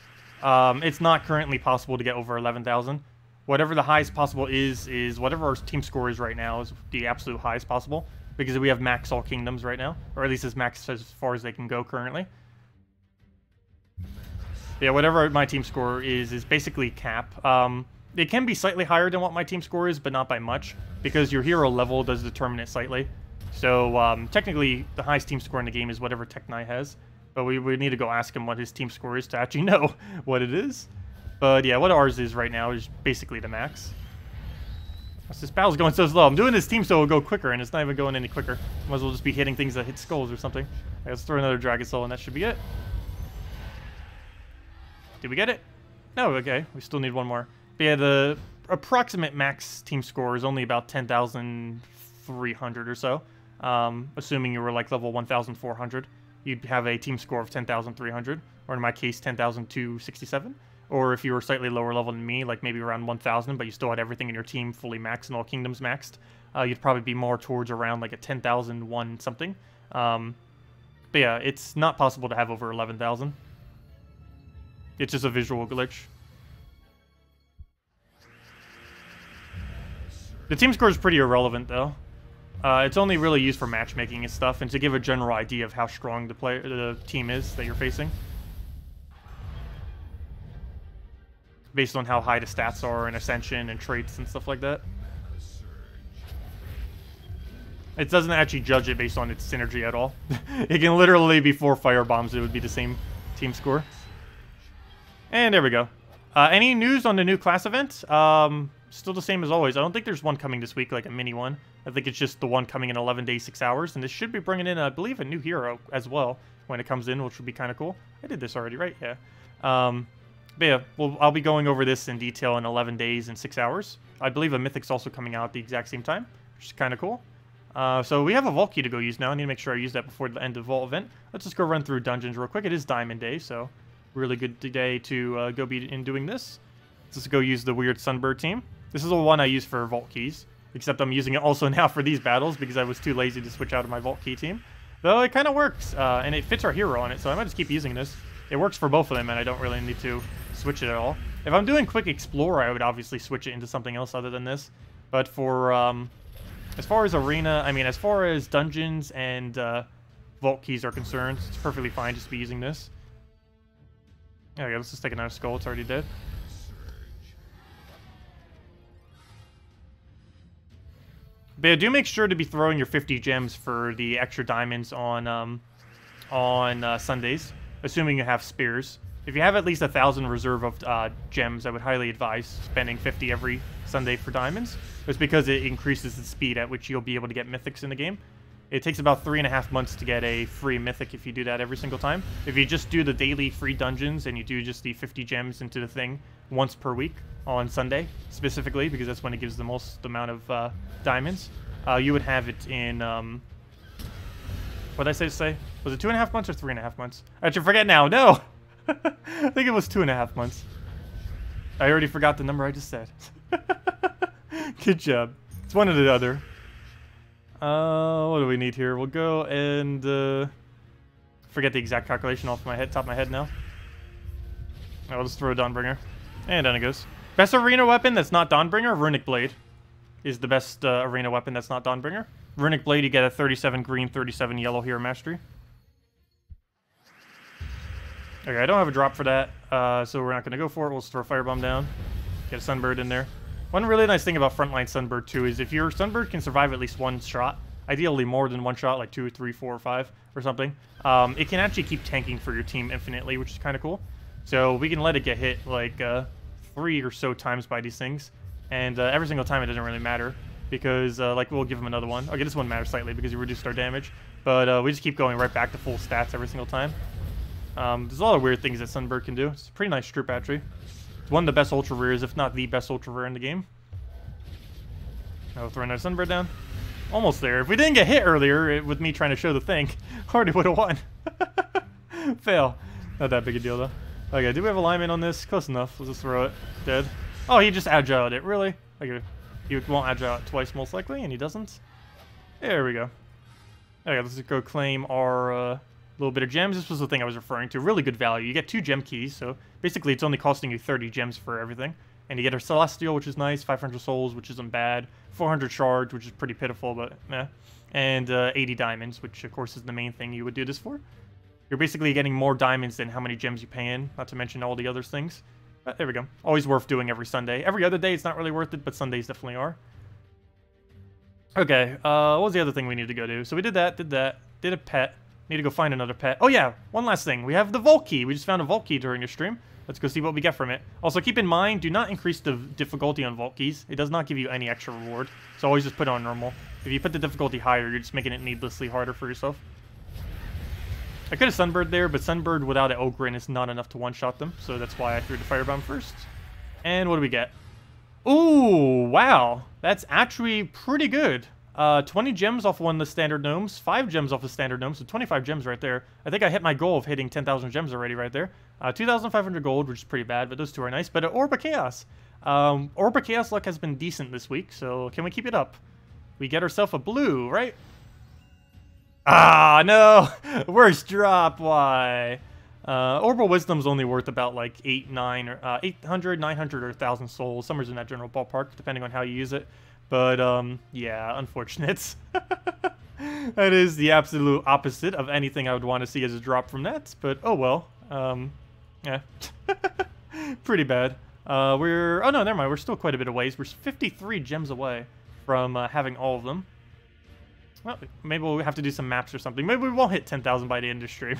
It's not currently possible to get over 11,000. Whatever the highest possible is whatever our team score is right now is the absolute highest possible. Because we have max all kingdoms right now. Or at least as max as far as they can go currently. Yeah, whatever my team score is basically cap. It can be slightly higher than what my team score is, but not by much. Because your hero level does determine it slightly. So technically, the highest team score in the game is whatever Tech Knight has. But we need to go ask him what his team score is to actually know what it is. But yeah, what ours is right now is basically the max. This battle's going so slow. I'm doing this team so it'll go quicker, and it's not even going any quicker. Might as well just be hitting things that hit skulls or something. Right, let's throw another Dragon Soul, and that should be it. Did we get it? No, okay. We still need one more. But yeah, the approximate max team score is only about 10,300 or so. Assuming you were like level 1,400. You'd have a team score of 10,300, or in my case, 10,267. Or if you were slightly lower level than me, like maybe around 1,000, but you still had everything in your team fully maxed and all kingdoms maxed, you'd probably be more towards around like a 10,001 something. But yeah, it's not possible to have over 11,000. It's just a visual glitch. The team score is pretty irrelevant, though. It's only really used for matchmaking and stuff, and to give a general idea of how strong the team is that you're facing. Based on how high the stats are and ascension and traits and stuff like that. It doesn't actually judge it based on its synergy at all. It can literally be 4 fire bombs, it would be the same team score. And there we go. Any news on the new class event? Still the same as always. I don't think there's one coming this week, like a mini one. I think it's just the one coming in 11 days, 6 hours. And this should be bringing in, I believe, a new hero as well when it comes in, which would be kind of cool. I did this already, right? Yeah. But yeah, well, I'll be going over this in detail in 11 days and 6 hours. I believe a Mythic's also coming out at the exact same time, which is kind of cool. So we have a Vault Key to go use now. I need to make sure I use that before the end of the Vault event. Let's just go run through dungeons real quick. It is Diamond Day, so really good day to go be in doing this. Let's just go use the weird Sunbird team. This is the one I use for Vault Keys, except I'm using it also now for these battles because I was too lazy to switch out of my Vault Key team. Though it kind of works, and it fits our hero on it, so I might just keep using this. It works for both of them, and I don't really need to switch it at all. If I'm doing Quick Explore, I would obviously switch it into something else other than this. But for, as far as arena, I mean, as far as dungeons and Vault Keys are concerned, it's perfectly fine just to be using this. Okay, let's just take another skull, it's already dead. But yeah, do make sure to be throwing your 50 gems for the extra diamonds on Sundays, assuming you have spears. If you have at least 1,000 reserve of gems, I would highly advise spending 50 every Sunday for diamonds. It's because it increases the speed at which you'll be able to get mythics in the game. It takes about 3.5 months to get a free mythic if you do that every single time. If you just do the daily free dungeons and you do just the 50 gems into the thing once per week on Sunday, specifically, because that's when it gives the most amount of diamonds, you would have it in... what did I say? Was it 2.5 months or 3.5 months? I should forget now. No! I think it was 2.5 months. I already forgot the number I just said. Good job. It's one or the other. What do we need here? We'll go and forget the exact calculation off my head, top of my head now. I'll just throw a Dawnbringer. And down it goes. Best arena weapon that's not Dawnbringer? Runic Blade is the best arena weapon that's not Dawnbringer. Runic Blade, you get a 37 green, 37 yellow hero mastery. Okay, I don't have a drop for that, so we're not going to go for it. We'll just throw a Firebomb down. Get a Sunbird in there. One really nice thing about Frontline Sunbird, too, is if your Sunbird can survive at least one shot, ideally more than one shot, like 2, 3, 4, or 5 or something, it can actually keep tanking for your team infinitely, which is kind of cool. So we can let it get hit like 3 or so times by these things, and every single time it doesn't really matter, because like we'll give him another one. Okay, this one matters slightly because you reduced our damage, but we just keep going right back to full stats every single time. There's a lot of weird things that Sunbird can do. It's a pretty nice strip actually. It's one of the best ultra rares, if not the best ultra rare in the game. Now we'll throw another Sunbird down. Almost there. If we didn't get hit earlier with me trying to show the thing, already would have won. Fail. Not that big a deal though. Okay, do we have alignment on this? Close enough. Let's just throw it. Dead. Oh, he just agiled it. Really? Okay. He won't agile it twice most likely, and he doesn't. There we go. Okay, let's go claim our little bit of gems. This was the thing I was referring to. Really good value. You get 2 gem keys, so basically it's only costing you 30 gems for everything. And you get our Celestial, which is nice, 500 souls, which isn't bad, 400 shards, which is pretty pitiful, but meh, and 80 diamonds, which of course is the main thing you would do this for. You're basically getting more diamonds than how many gems you pay in, not to mention all the other things. But there we go. Always worth doing every Sunday. Every other day it's not really worth it, but Sundays definitely are. Okay, what was the other thing we need to go do? So we did that, did a pet. Need to go find another pet. Oh yeah, one last thing. We have the Vault Key. We just found a Vault Key during the stream. Let's go see what we get from it. Also, keep in mind, do not increase the difficulty on Vault Keys. It does not give you any extra reward. So always just put it on normal. If you put the difficulty higher, you're just making it needlessly harder for yourself. I could have Sunbird there, but Sunbird without an Ogrin is not enough to one-shot them. So that's why I threw the Firebomb first. And what do we get? Ooh, wow. That's actually pretty good. 20 gems off one of the standard gnomes, 5 gems off the standard gnomes, so 25 gems right there. I think I hit my goal of hitting 10,000 gems already right there. 2,500 gold, which is pretty bad, but those two are nice. But Orb of Chaos. Orb of Chaos luck has been decent this week, so can we keep it up? We get ourselves a blue, right? Ah, no! Worst drop, why? Orb of Wisdom's only worth about like 800, 900, or 1,000 souls. Somewhere's in that general ballpark, depending on how you use it. But, yeah, unfortunate. That is the absolute opposite of anything I would want to see as a drop from that. But, oh well. Yeah. Pretty bad. Oh no, never mind. We're still quite a bit of ways. We're 53 gems away from having all of them. Well, maybe we'll have to do some maps or something. Maybe we won't hit 10,000 by the end of the stream.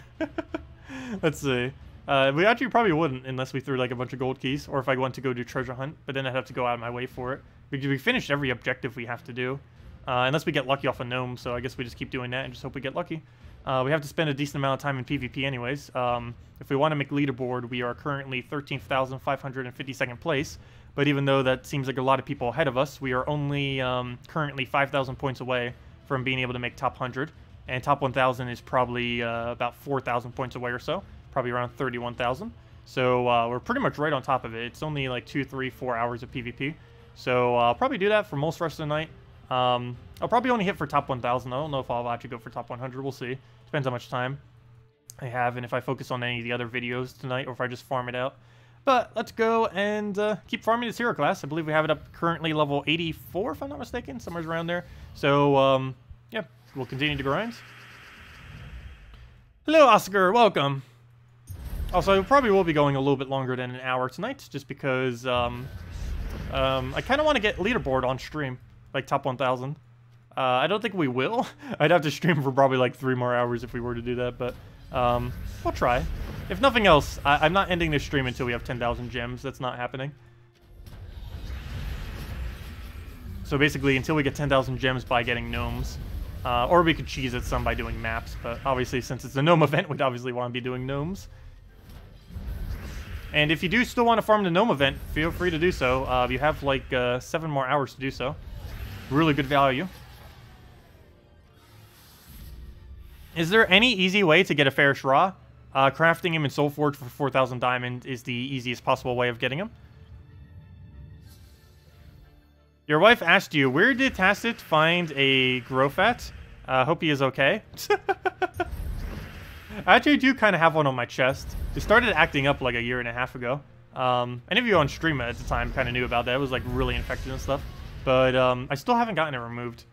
Let's see. We actually probably wouldn't unless we threw like a bunch of gold keys, or if I want to go do treasure hunt, but then I'd have to go out of my way for it. We finished every objective we have to do, unless we get lucky off a gnome, so I guess we just keep doing that and just hope we get lucky. We have to spend a decent amount of time in PvP anyways. If we want to make leaderboard, we are currently 13,552nd place, but even though that seems like a lot of people ahead of us, we are only currently 5,000 points away from being able to make top 100, and top 1,000 is probably about 4,000 points away or so. Probably around 31,000. So we're pretty much right on top of it. It's only like 2, 3, 4 hours of PvP. So I'll probably do that for most rest of the night. I'll probably only hit for top 1,000. I don't know if I'll actually go for top 100. We'll see. Depends how much time I have and if I focus on any of the other videos tonight or if I just farm it out. But let's go and keep farming this hero class. I believe we have it up currently level 84, if I'm not mistaken. Somewhere around there. So, yeah, we'll continue to grind. Hello, Oscar. Welcome. Also, I probably will be going a little bit longer than an hour tonight, just because I kind of want to get leaderboard on stream, like top 1,000. I don't think we will. I'd have to stream for probably like 3 more hours if we were to do that, but we'll try. If nothing else, I'm not ending this stream until we have 10,000 gems. That's not happening. So basically, until we get 10,000 gems by getting gnomes. Or we could cheese at some by doing maps, but obviously since it's a gnome event, we'd obviously want to be doing gnomes. And if you do still want to farm the gnome event, feel free to do so. You have like 7 more hours to do so. Really good value. Is there any easy way to get a Ferris Raw? Crafting him in Soulforge for 4,000 diamond is the easiest possible way of getting him. Your wife asked you, where did Tacet find a Growfat? Hope he is okay. I actually do kind of have one on my chest. It started acting up like a 1.5 years ago. Any of you on stream at the time kind of knew about that. It was like really infected and stuff. But I still haven't gotten it removed.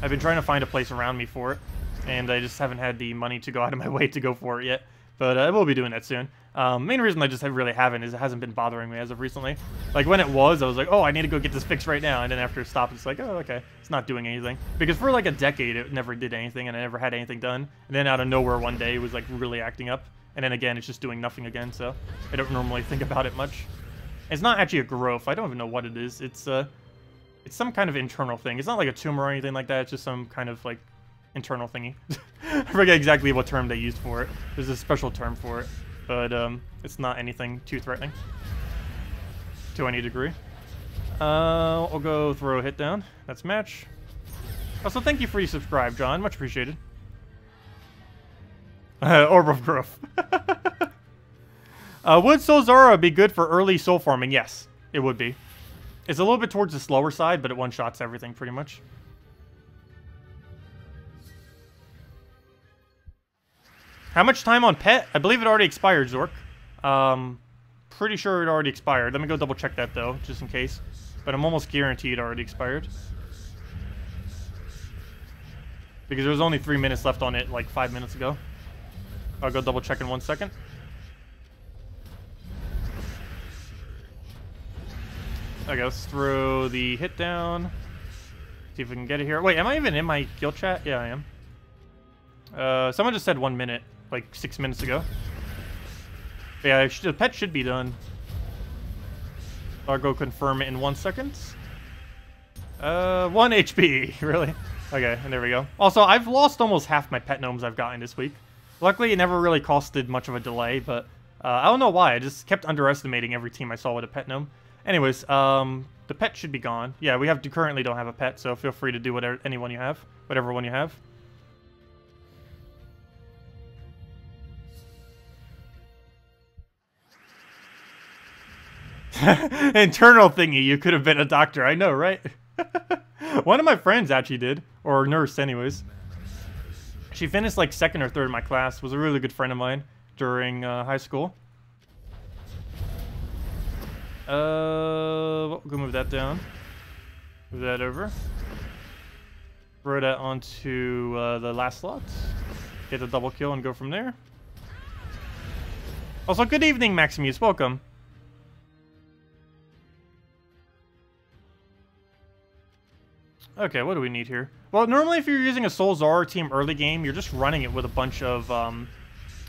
I've been trying to find a place around me for it. And I just haven't had the money to go out of my way to go for it yet. But I will be doing that soon. Main reason I just really haven't is it hasn't been bothering me as of recently. Like when it was, I was like, oh, I need to go get this fixed right now. And then after it stopped, it's like, oh, okay, it's not doing anything. Because for like a decade, it never did anything and I never had anything done. And then out of nowhere one day, it was like really acting up. And then again, it's just doing nothing again. So I don't normally think about it much. It's not actually a growth. I don't even know what it is. It's some kind of internal thing. It's not like a tumor or anything like that. It's just some kind of like internal thingy. I forget exactly what term they used for it. There's a special term for it. But it's not anything too threatening to any degree. I'll go throw a hit down. That's match. Also, thank you for your subscribe, John. Much appreciated. Orb of Growth. Would Soul Zara be good for early soul farming? Yes, it would be. It's a little bit towards the slower side, but it one-shots everything pretty much. How much time on pet? I believe it already expired, Zork. Pretty sure it already expired. Let me go double check that though, just in case. But I'm almost guaranteed it already expired. Because there was only 3 minutes left on it like 5 minutes ago. I'll go double check in 1 second. Okay, let's throw the hit down. See if we can get it here. Wait, am I even in my guild chat? Yeah, I am. Someone just said 1 minute, like 6 minutes ago. But yeah, the pet should be done. I'll go confirm it in 1 second. 1 HP, really? Okay, and there we go. Also, I've lost almost half my pet gnomes I've gotten this week. Luckily, it never really costed much of a delay, but I don't know why. I just kept underestimating every team I saw with a pet gnome. Anyways, the pet should be gone. Yeah, we currently don't have a pet, so feel free to do whatever one you have. Internal thingy, you could have been a doctor. I know, right? One of my friends actually did, or nurse anyways. She finished like 2nd or 3rd in my class, was a really good friend of mine during high school. We'll go move that down. Move that over. Throw that onto the last slot. Get a double kill and go from there. Also, good evening, Maximuse. Welcome. Okay, what do we need here? Well, normally if you're using a Soul Zara team early game, you're just running it with a bunch of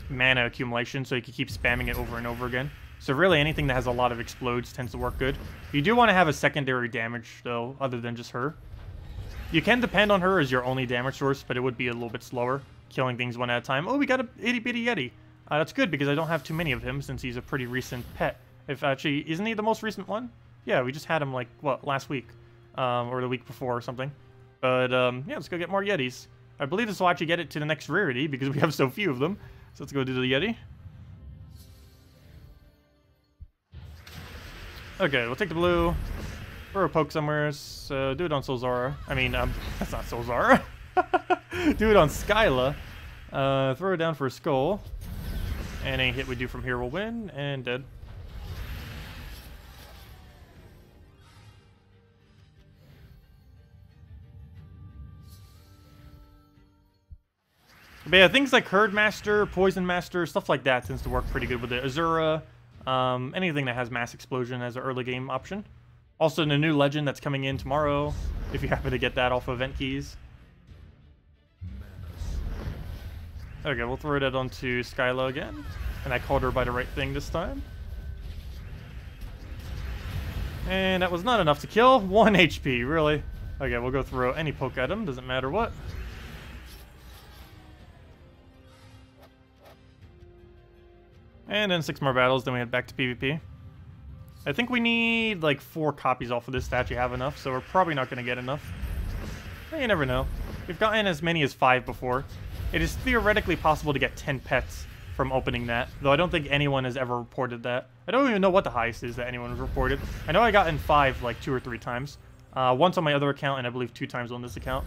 mana accumulation, so you can keep spamming it over and over again. So really anything that has a lot of explodes tends to work good. You do want to have a secondary damage, though, other than just her. You can depend on her as your only damage source, but it would be a little bit slower, killing things one at a time. Oh, we got a itty-bitty Yeti. That's good, because I don't have too many of him, since he's a pretty recent pet. If actually, isn't he the most recent one? Yeah, we just had him, like, what, last week? Or the week before or something. But, yeah, let's go get more Yetis. I believe this will actually get it to the next rarity, because we have so few of them. So let's go do the Yeti. Okay, we'll take the blue. Throw a poke somewhere. So do it on Soul Zara. I mean, that's not Soul Zara. Do it on Skyla. Throw it down for a skull. And any hit we do from here will win. And dead. But yeah, things like Herd Master, Poison Master, stuff like that tends to work pretty good with it. Azura, anything that has Mass Explosion as an early game option. Also, the new legend that's coming in tomorrow, if you happen to get that off of event keys. Okay, we'll throw that onto Skyla again. And I called her by the right thing this time. And that was not enough to kill. 1 HP, really? Okay, we'll go throw any poke at him, doesn't matter what. And then 6 more battles, then we head back to PvP. I think we need like 4 copies off of this to actually have enough, so we're probably not going to get enough. But you never know. We've gotten as many as 5 before. It is theoretically possible to get 10 pets from opening that, though I don't think anyone has ever reported that. I don't even know what the highest is that anyone has reported. I know I got in 5 like 2 or 3 times. Once on my other account, and I believe 2 times on this account.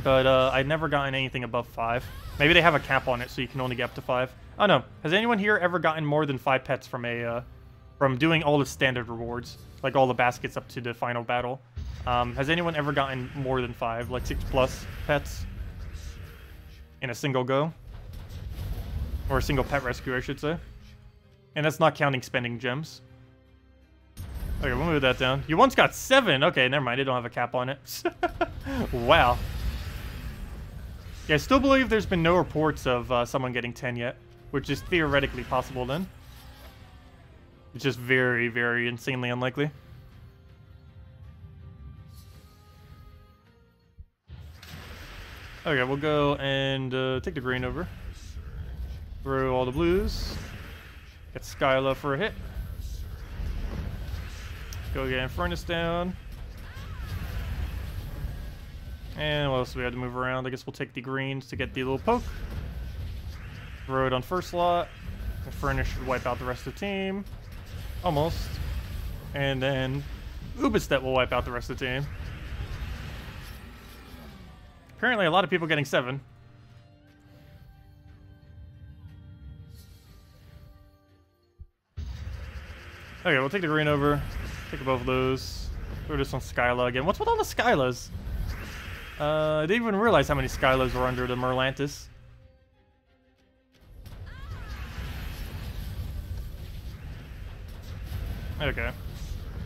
But I've never gotten anything above 5. Maybe they have a cap on it, so you can only get up to 5. Oh no, has anyone here ever gotten more than 5 pets from a from doing all the standard rewards, like all the baskets up to the final battle? Has anyone ever gotten more than 5, like 6+ pets in a single go? Or a single pet rescue, I should say. And that's not counting spending gems. Okay, we'll move that down. You once got 7. Okay, never mind. They don't have a cap on it. Wow. Yeah, I still believe there's been no reports of someone getting 10 yet. Which is theoretically possible then. It's just very, very insanely unlikely. Okay, we'll go and take the green over. Throw all the blues. Get Skyla for a hit. Go get Infernus down. And what else do we have to move around? I guess we'll take the greens to get the little poke. Throw it on first slot. Infernus should wipe out the rest of the team. Almost. And then Ubistet will wipe out the rest of the team. Apparently a lot of people getting 7. Okay, we'll take the green over. Take both of those. Throw this on Skyla again. What's with all the Skylas? I didn't even realize how many Skylas were under the Merlantis. Okay.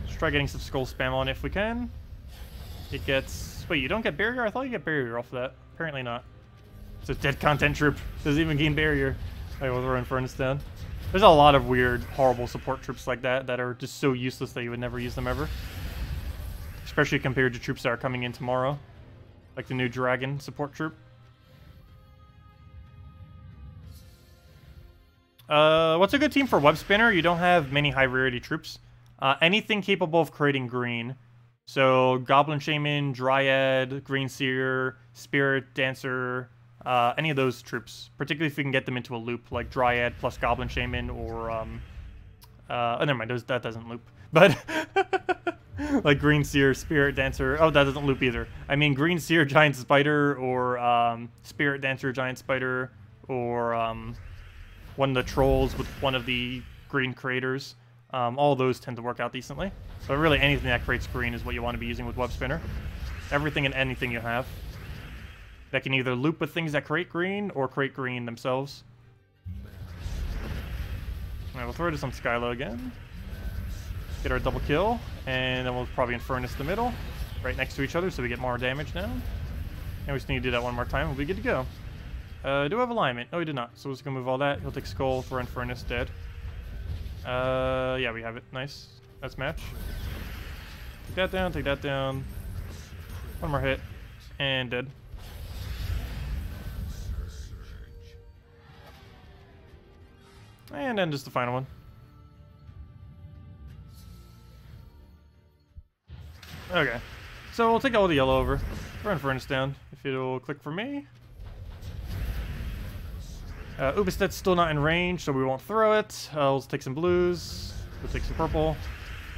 Let's try getting some skull spam on if we can. It gets... Wait, you don't get barrier? I thought you get barrier off of that. Apparently not. It's a dead content troop. Doesn't even gain barrier. Okay, we'll throw Infernus down. There's a lot of weird, horrible support troops like that that are just so useless that you would never use them ever. Especially compared to troops that are coming in tomorrow. Like the new dragon support troop. What's a good team for web spinner? You don't have many high rarity troops. Anything capable of creating green. So Goblin Shaman, Dryad, Green Seer, Spirit Dancer, any of those troops. Particularly if we can get them into a loop, like Dryad plus Goblin Shaman or oh, never mind, that doesn't loop. But like Green Seer, Spirit Dancer. Oh, that doesn't loop either. I mean Green Seer, Giant Spider, or Spirit Dancer, Giant Spider, or one of the trolls with one of the green creators. All those tend to work out decently. So really anything that creates green is what you want to be using with Web Spinner. Everything and anything you have that can either loop with things that create green or create green themselves. Alright, we'll throw this on Skyla again. Get our double kill, and then we'll probably Infernus the middle, right next to each other so we get more damage now. And we just need to do that one more time, we'll be good to go. Do we have alignment? No, we did not. So we're just gonna move all that. He'll take Skull, throw Infernus, dead. Yeah, we have it. Nice. That's match. Take that down, take that down. One more hit, and dead. And then just the final one. Okay. So we'll take all the yellow over. Throw Infernus down, if it'll click for me. Ubistet's still not in range, so we won't throw it. We'll take some blues. We'll take some purple.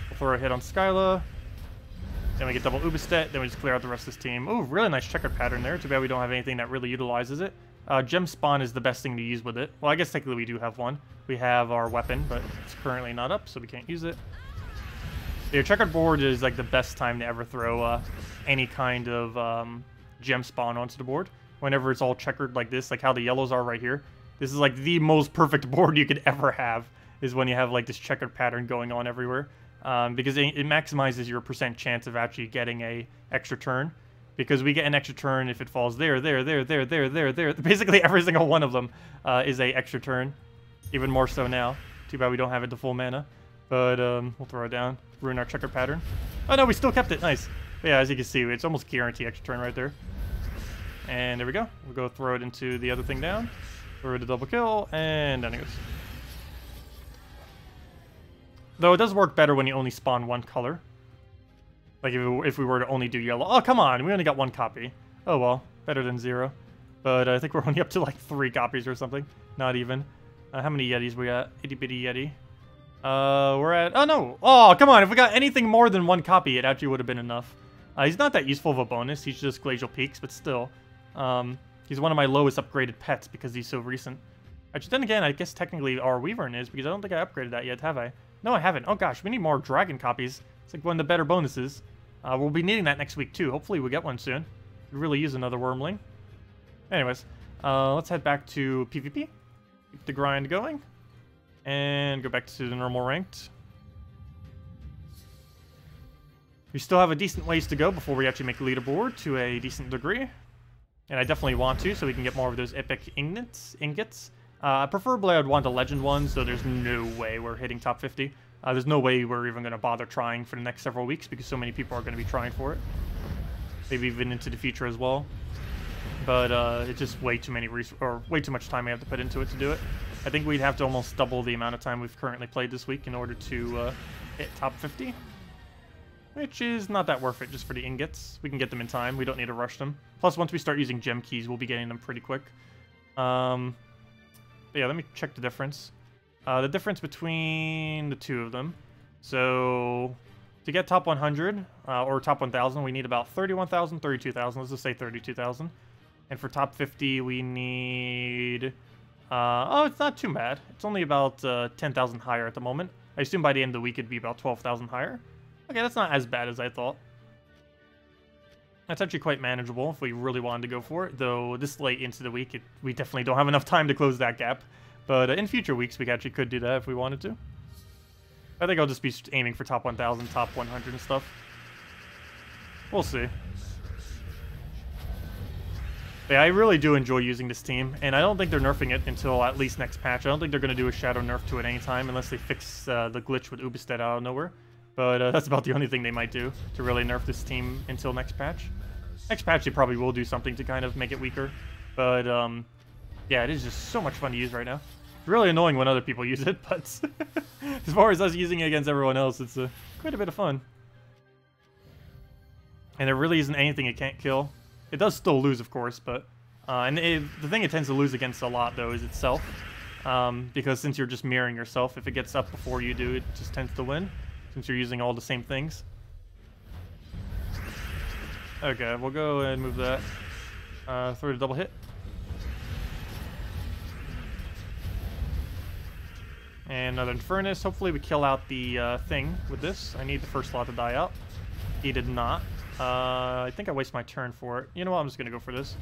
We'll throw a hit on Skyla. Then we get double Ubistet. Then we just clear out the rest of this team. Oh, really nice checkered pattern there. Too bad we don't have anything that really utilizes it. Gem spawn is the best thing to use with it. Well, I guess technically we do have one. We have our weapon, but it's currently not up, so we can't use it. Your checkered board is like the best time to ever throw any kind of gem spawn onto the board. Whenever it's all checkered like this, like how the yellows are right here. This is like the most perfect board you could ever have, is when you have like this checkered pattern going on everywhere. Because it maximizes your percent chance of actually getting a extra turn. Because we get an extra turn if it falls there. Basically every single one of them is a extra turn. Even more so now. Too bad we don't have it to full mana. But we'll throw it down. Ruin our checkered pattern. Oh no, we still kept it. Nice. But yeah, as you can see, it's almost guaranteed extra turn right there. And there we go. We'll go throw it into the other thing down. Throw it a double kill, and down it goes. Though it does work better when you only spawn one color. Like if we were to only do yellow. Oh, come on. We only got one copy. Oh, well. Better than 0. But I think we're only up to like 3 copies or something. Not even. How many Yetis we got? Itty bitty Yeti. We're at... Oh, no. Oh, come on. If we got anything more than 1 copy, it actually would have been enough. He's not that useful of a bonus. He's just Glacial Peaks, but still. He's one of my lowest upgraded pets because he's so recent. Actually, then again, I guess technically our Weavern is, because I don't think I upgraded that yet, have I? No, I haven't. Oh gosh, we need more dragon copies. It's like one of the better bonuses. We'll be needing that next week too. Hopefully we get one soon. We really use another Wormling. Anyways, let's head back to PvP. Keep the grind going. And go back to the normal ranked. We still have a decent ways to go before we actually make the leaderboard to a decent degree. And I definitely want to, so we can get more of those epic ingots. Preferably, I'd want the legend ones, so there's no way we're hitting top 50. There's no way we're even going to bother trying for the next several weeks, because so many people are going to be trying for it. Maybe even into the future as well. But it's just way too much time we have to put into it to do it. I think we'd have to almost double the amount of time we've currently played this week in order to hit top 50. Which is not that worth it just for the ingots. We can get them in time. We don't need to rush them. Plus, once we start using gem keys, we'll be getting them pretty quick. But yeah, let me check the difference. The difference between the two of them. So, to get top 100, or top 1,000, we need about 31,000, 32,000. Let's just say 32,000. And for top 50, we need... oh, it's not too bad. It's only about 10,000 higher at the moment. I assume by the end of the week it'd be about 12,000 higher. Okay, that's not as bad as I thought. That's actually quite manageable if we really wanted to go for it, though this late into the week, we definitely don't have enough time to close that gap. But in future weeks, we actually could do that if we wanted to. I think I'll just be aiming for top 1,000, top 100 and stuff. We'll see. Yeah, I really do enjoy using this team, and I don't think they're nerfing it until at least next patch. I don't think they're going to do a shadow nerf to it anytime, unless they fix the glitch with Ubestead out of nowhere. But that's about the only thing they might do to really nerf this team until next patch. Next patch, they probably will do something to kind of make it weaker. But, yeah, it is just so much fun to use right now. It's really annoying when other people use it, but as far as us using it against everyone else, it's quite a bit of fun. And there really isn't anything it can't kill. It does still lose, of course, but... the thing it tends to lose against a lot, though, is itself. Because since you're just mirroring yourself, if it gets up before you do, it just tends to win. Since you're using all the same things. Okay, we'll go and move that. Throw the double hit. And another Infernus. Hopefully we kill out the thing with this. I need the first slot to die out. He did not. I think I wasted my turn for it. You know what? I'm just going to go for this.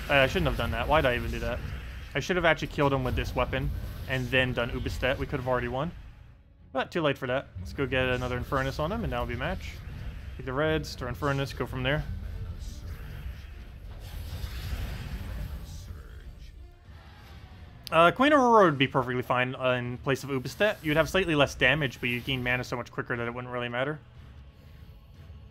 I shouldn't have done that. Why did I even do that? I should have actually killed him with this weapon and then done Ubestead. We could have already won. But too late for that. Let's go get another Infernus on him, and that'll be a match. Take the reds, throw Infernus, go from there. Queen Aurora would be perfectly fine in place of Ubestead. You'd have slightly less damage, but you'd gain mana so much quicker that it wouldn't really matter.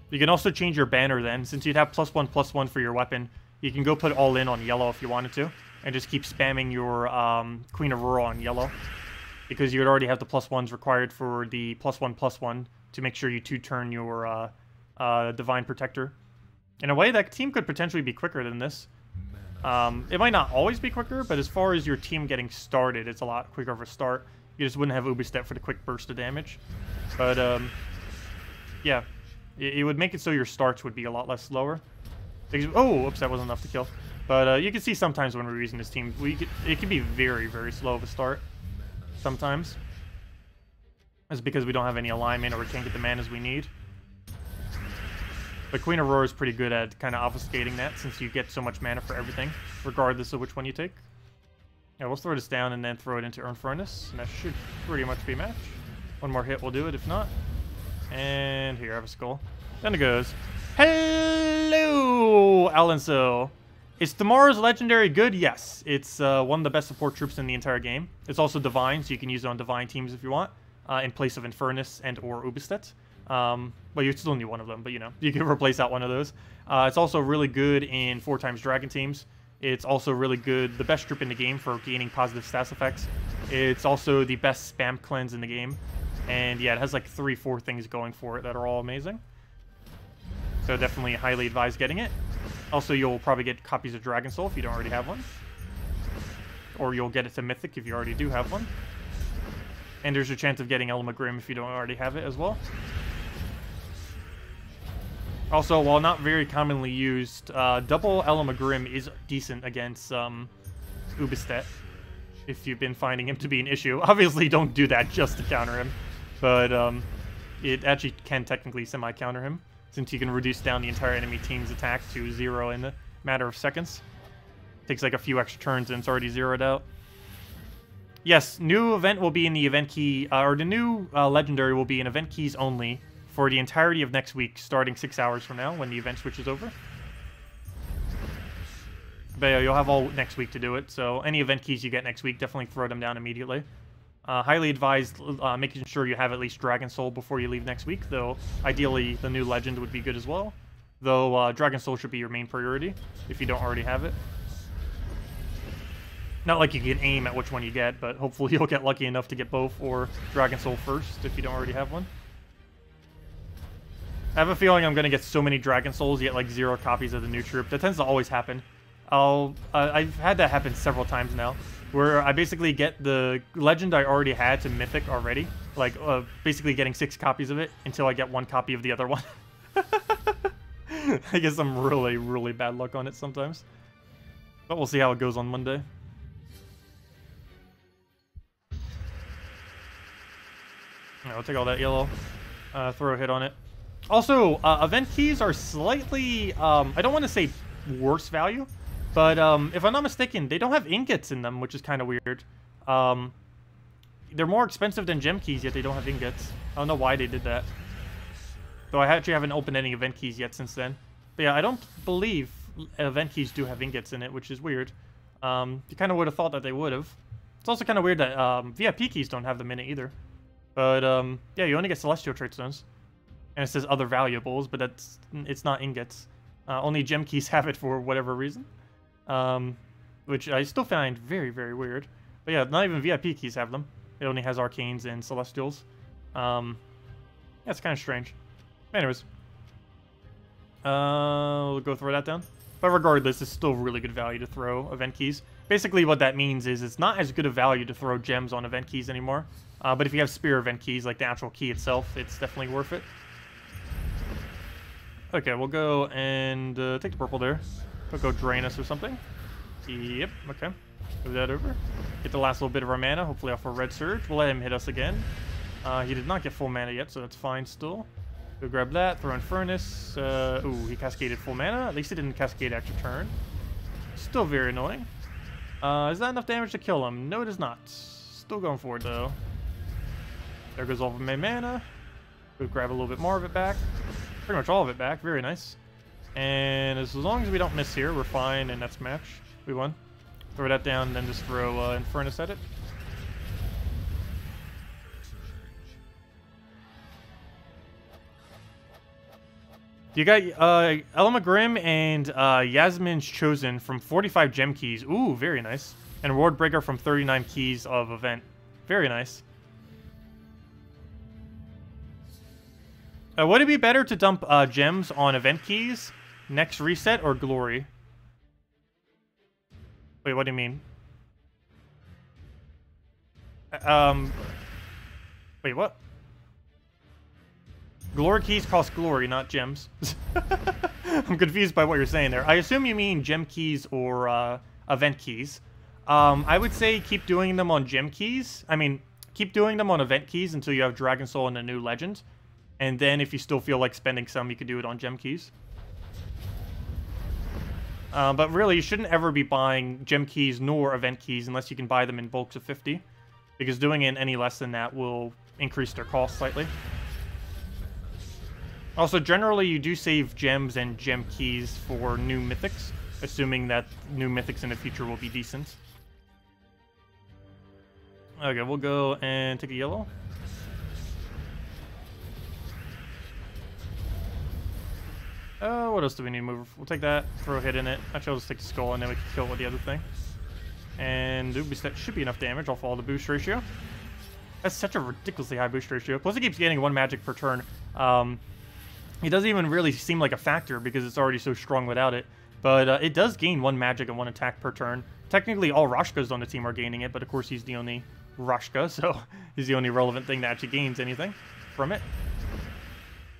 You can also change your banner then. Since you'd have +1/+1 for your weapon, you can go put all in on yellow if you wanted to, and just keep spamming your Queen Aurora on yellow. Because you would already have the +1s required for the +1/+1 to make sure you two-turn your Divine Protector. In a way, that team could potentially be quicker than this. It might not always be quicker, but as far as your team getting started, it's a lot quicker of a start. You just wouldn't have Ubestead for the quick burst of damage. But, yeah. It would make it so your starts would be a lot less slower. Oh, oops, that wasn't enough to kill. But you can see sometimes when we're using this team, it can be very, very slow of a start. Sometimes. That's because we don't have any alignment or we can't get the manas we need. But Queen Aurora is pretty good at kind of obfuscating that, since you get so much mana for everything, regardless of which one you take. Yeah, we'll throw this down and then throw it into Infernus, and that should pretty much be a match. One more hit will do it, if not. And here, I have a skull. Then it goes. Hello, Alanso. Is tomorrow's legendary good? Yes. It's one of the best support troops in the entire game. It's also divine, so you can use it on divine teams if you want, in place of Infernus and or Ubestead. Well, you still need one of them, but you know, you can replace out one of those. It's also really good in 4x Dragon teams. It's also really good, the best troop in the game for gaining positive stats effects. It's also the best spam cleanse in the game. And yeah, it has like 3-4 things going for it that are all amazing. So definitely highly advise getting it. Also, you'll probably get copies of Dragon Soul if you don't already have one. Or you'll get it to Mythic if you already do have one. And there's a chance of getting Element Grim if you don't already have it as well. Also, while not very commonly used, double Element Grim is decent against Ubestead, if you've been finding him to be an issue. Obviously, don't do that just to counter him. But it actually can technically semi-counter him, since you can reduce down the entire enemy team's attack to 0 in a matter of seconds. Takes like a few extra turns and it's already zeroed out. Yes, new event will be in the event key, or the new legendary will be in event keys only for the entirety of next week, starting 6 hours from now when the event switches over. But yeah, you'll have all next week to do it, so any event keys you get next week, definitely throw them down immediately. Highly advised making sure you have at least Dragon Soul before you leave next week, though ideally the new legend would be good as well. Though Dragon Soul should be your main priority if you don't already have it. Not like you can aim at which one you get, but hopefully you'll get lucky enough to get both, or Dragon Soul first if you don't already have one. I have a feeling I'm going to get so many Dragon Souls, yet like 0 copies of the new troop. That tends to always happen. I've had that happen several times now, where I basically get the legend I already had to Mythic already, like basically getting 6 copies of it until I get 1 copy of the other one. I guess I'm really, really bad luck on it sometimes. But we'll see how it goes on Monday. I'll take all that yellow, throw a hit on it. Also, event keys are slightly, I don't want to say worse value, but if I'm not mistaken, they don't have ingots in them, which is kind of weird. They're more expensive than gem keys, yet they don't have ingots. I don't know why they did that. Though I actually haven't opened any event keys yet since then. But yeah, I don't believe event keys do have ingots in it, which is weird. You kind of would have thought that they would have. It's also kind of weird that VIP keys don't have them in it either. But, yeah, you only get Celestial Trait Stones. And it says other valuables, but it's not ingots. Only gem keys have it for whatever reason. Which I still find very, very weird. But yeah, not even VIP keys have them. It only has Arcanes and Celestials. Yeah, it's kind of strange. Anyways. We'll go throw that down. But regardless, it's still really good value to throw event keys. Basically what that means is it's not as good a value to throw gems on event keys anymore. But if you have spear event keys, like the actual key itself, it's definitely worth it. Okay, we'll go and take the purple there. We'll go drain us or something. Yep, okay. Move that over. Get the last little bit of our mana, hopefully off a red surge. We'll let him hit us again. He did not get full mana yet, so that's fine still. Go grab that, throw in Furnace. Ooh, he cascaded full mana. At least he didn't cascade after turn. Still very annoying. Is that enough damage to kill him? No, it is not. Still going forward, though. There goes all of my mana. Go grab a little bit more of it back. Pretty much all of it back. Very nice. And as long as we don't miss here, we're fine, and that's match. We won. Throw that down, and then just throw Infernus at it. You got Elamagrim and Yasmin's Chosen from 45 gem keys. Ooh, very nice. And Ward Breaker from 39 keys of event. Very nice. Would it be better to dump gems on event keys next reset or glory? Wait, what do you mean? Wait, what? Glory keys cost glory, not gems. I'm confused by what you're saying there. I assume you mean gem keys or event keys. I would say keep doing them on gem keys. I mean, keep doing them on event keys until you have Dragon Soul and a new legend. And then if you still feel like spending some, you could do it on gem keys. But really, you shouldn't ever be buying gem keys nor event keys unless you can buy them in bulks of 50. Because doing it any less than that will increase their cost slightly. Also, generally, you do save gems and gem keys for new mythics, assuming that new mythics in the future will be decent. Okay, we'll go and take a yellow. What else do we need to move? We'll take that, throw a hit in it. Actually, I'll just take the skull, and then we can kill it with the other thing. And that should be enough damage. I'll follow the boost ratio. That's such a ridiculously high boost ratio. Plus, it keeps getting 1 magic per turn. It doesn't even really seem like a factor because it's already so strong without it. But it does gain 1 magic and 1 attack per turn. Technically, all Rashkas on the team are gaining it, but of course he's the only Rashka, so he's the only relevant thing that actually gains anything from it.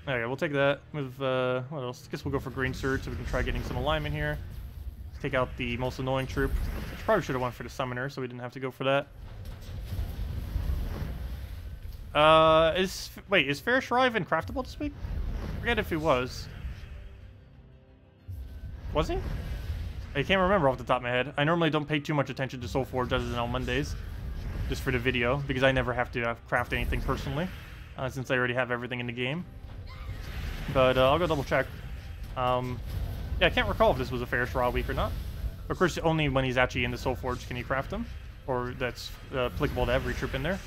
Okay, we'll take that with, what else? I guess we'll go for Green Surge so we can try getting some alignment here. Take out the most annoying troop, which probably should have went for the Summoner, so we didn't have to go for that. Wait, is Fair Shrive even craftable this week? I forget if he was. Was he? I can't remember off the top of my head. I normally don't pay too much attention to Soulforge other than on Mondays. just for the video, because I never have to craft anything personally, since I already have everything in the game. But I'll go double check. Yeah, I can't recall if this was a Ferris Raw week or not. Of course, only when he's actually in the Soul Forge can you craft them, or that's applicable to every troop in there.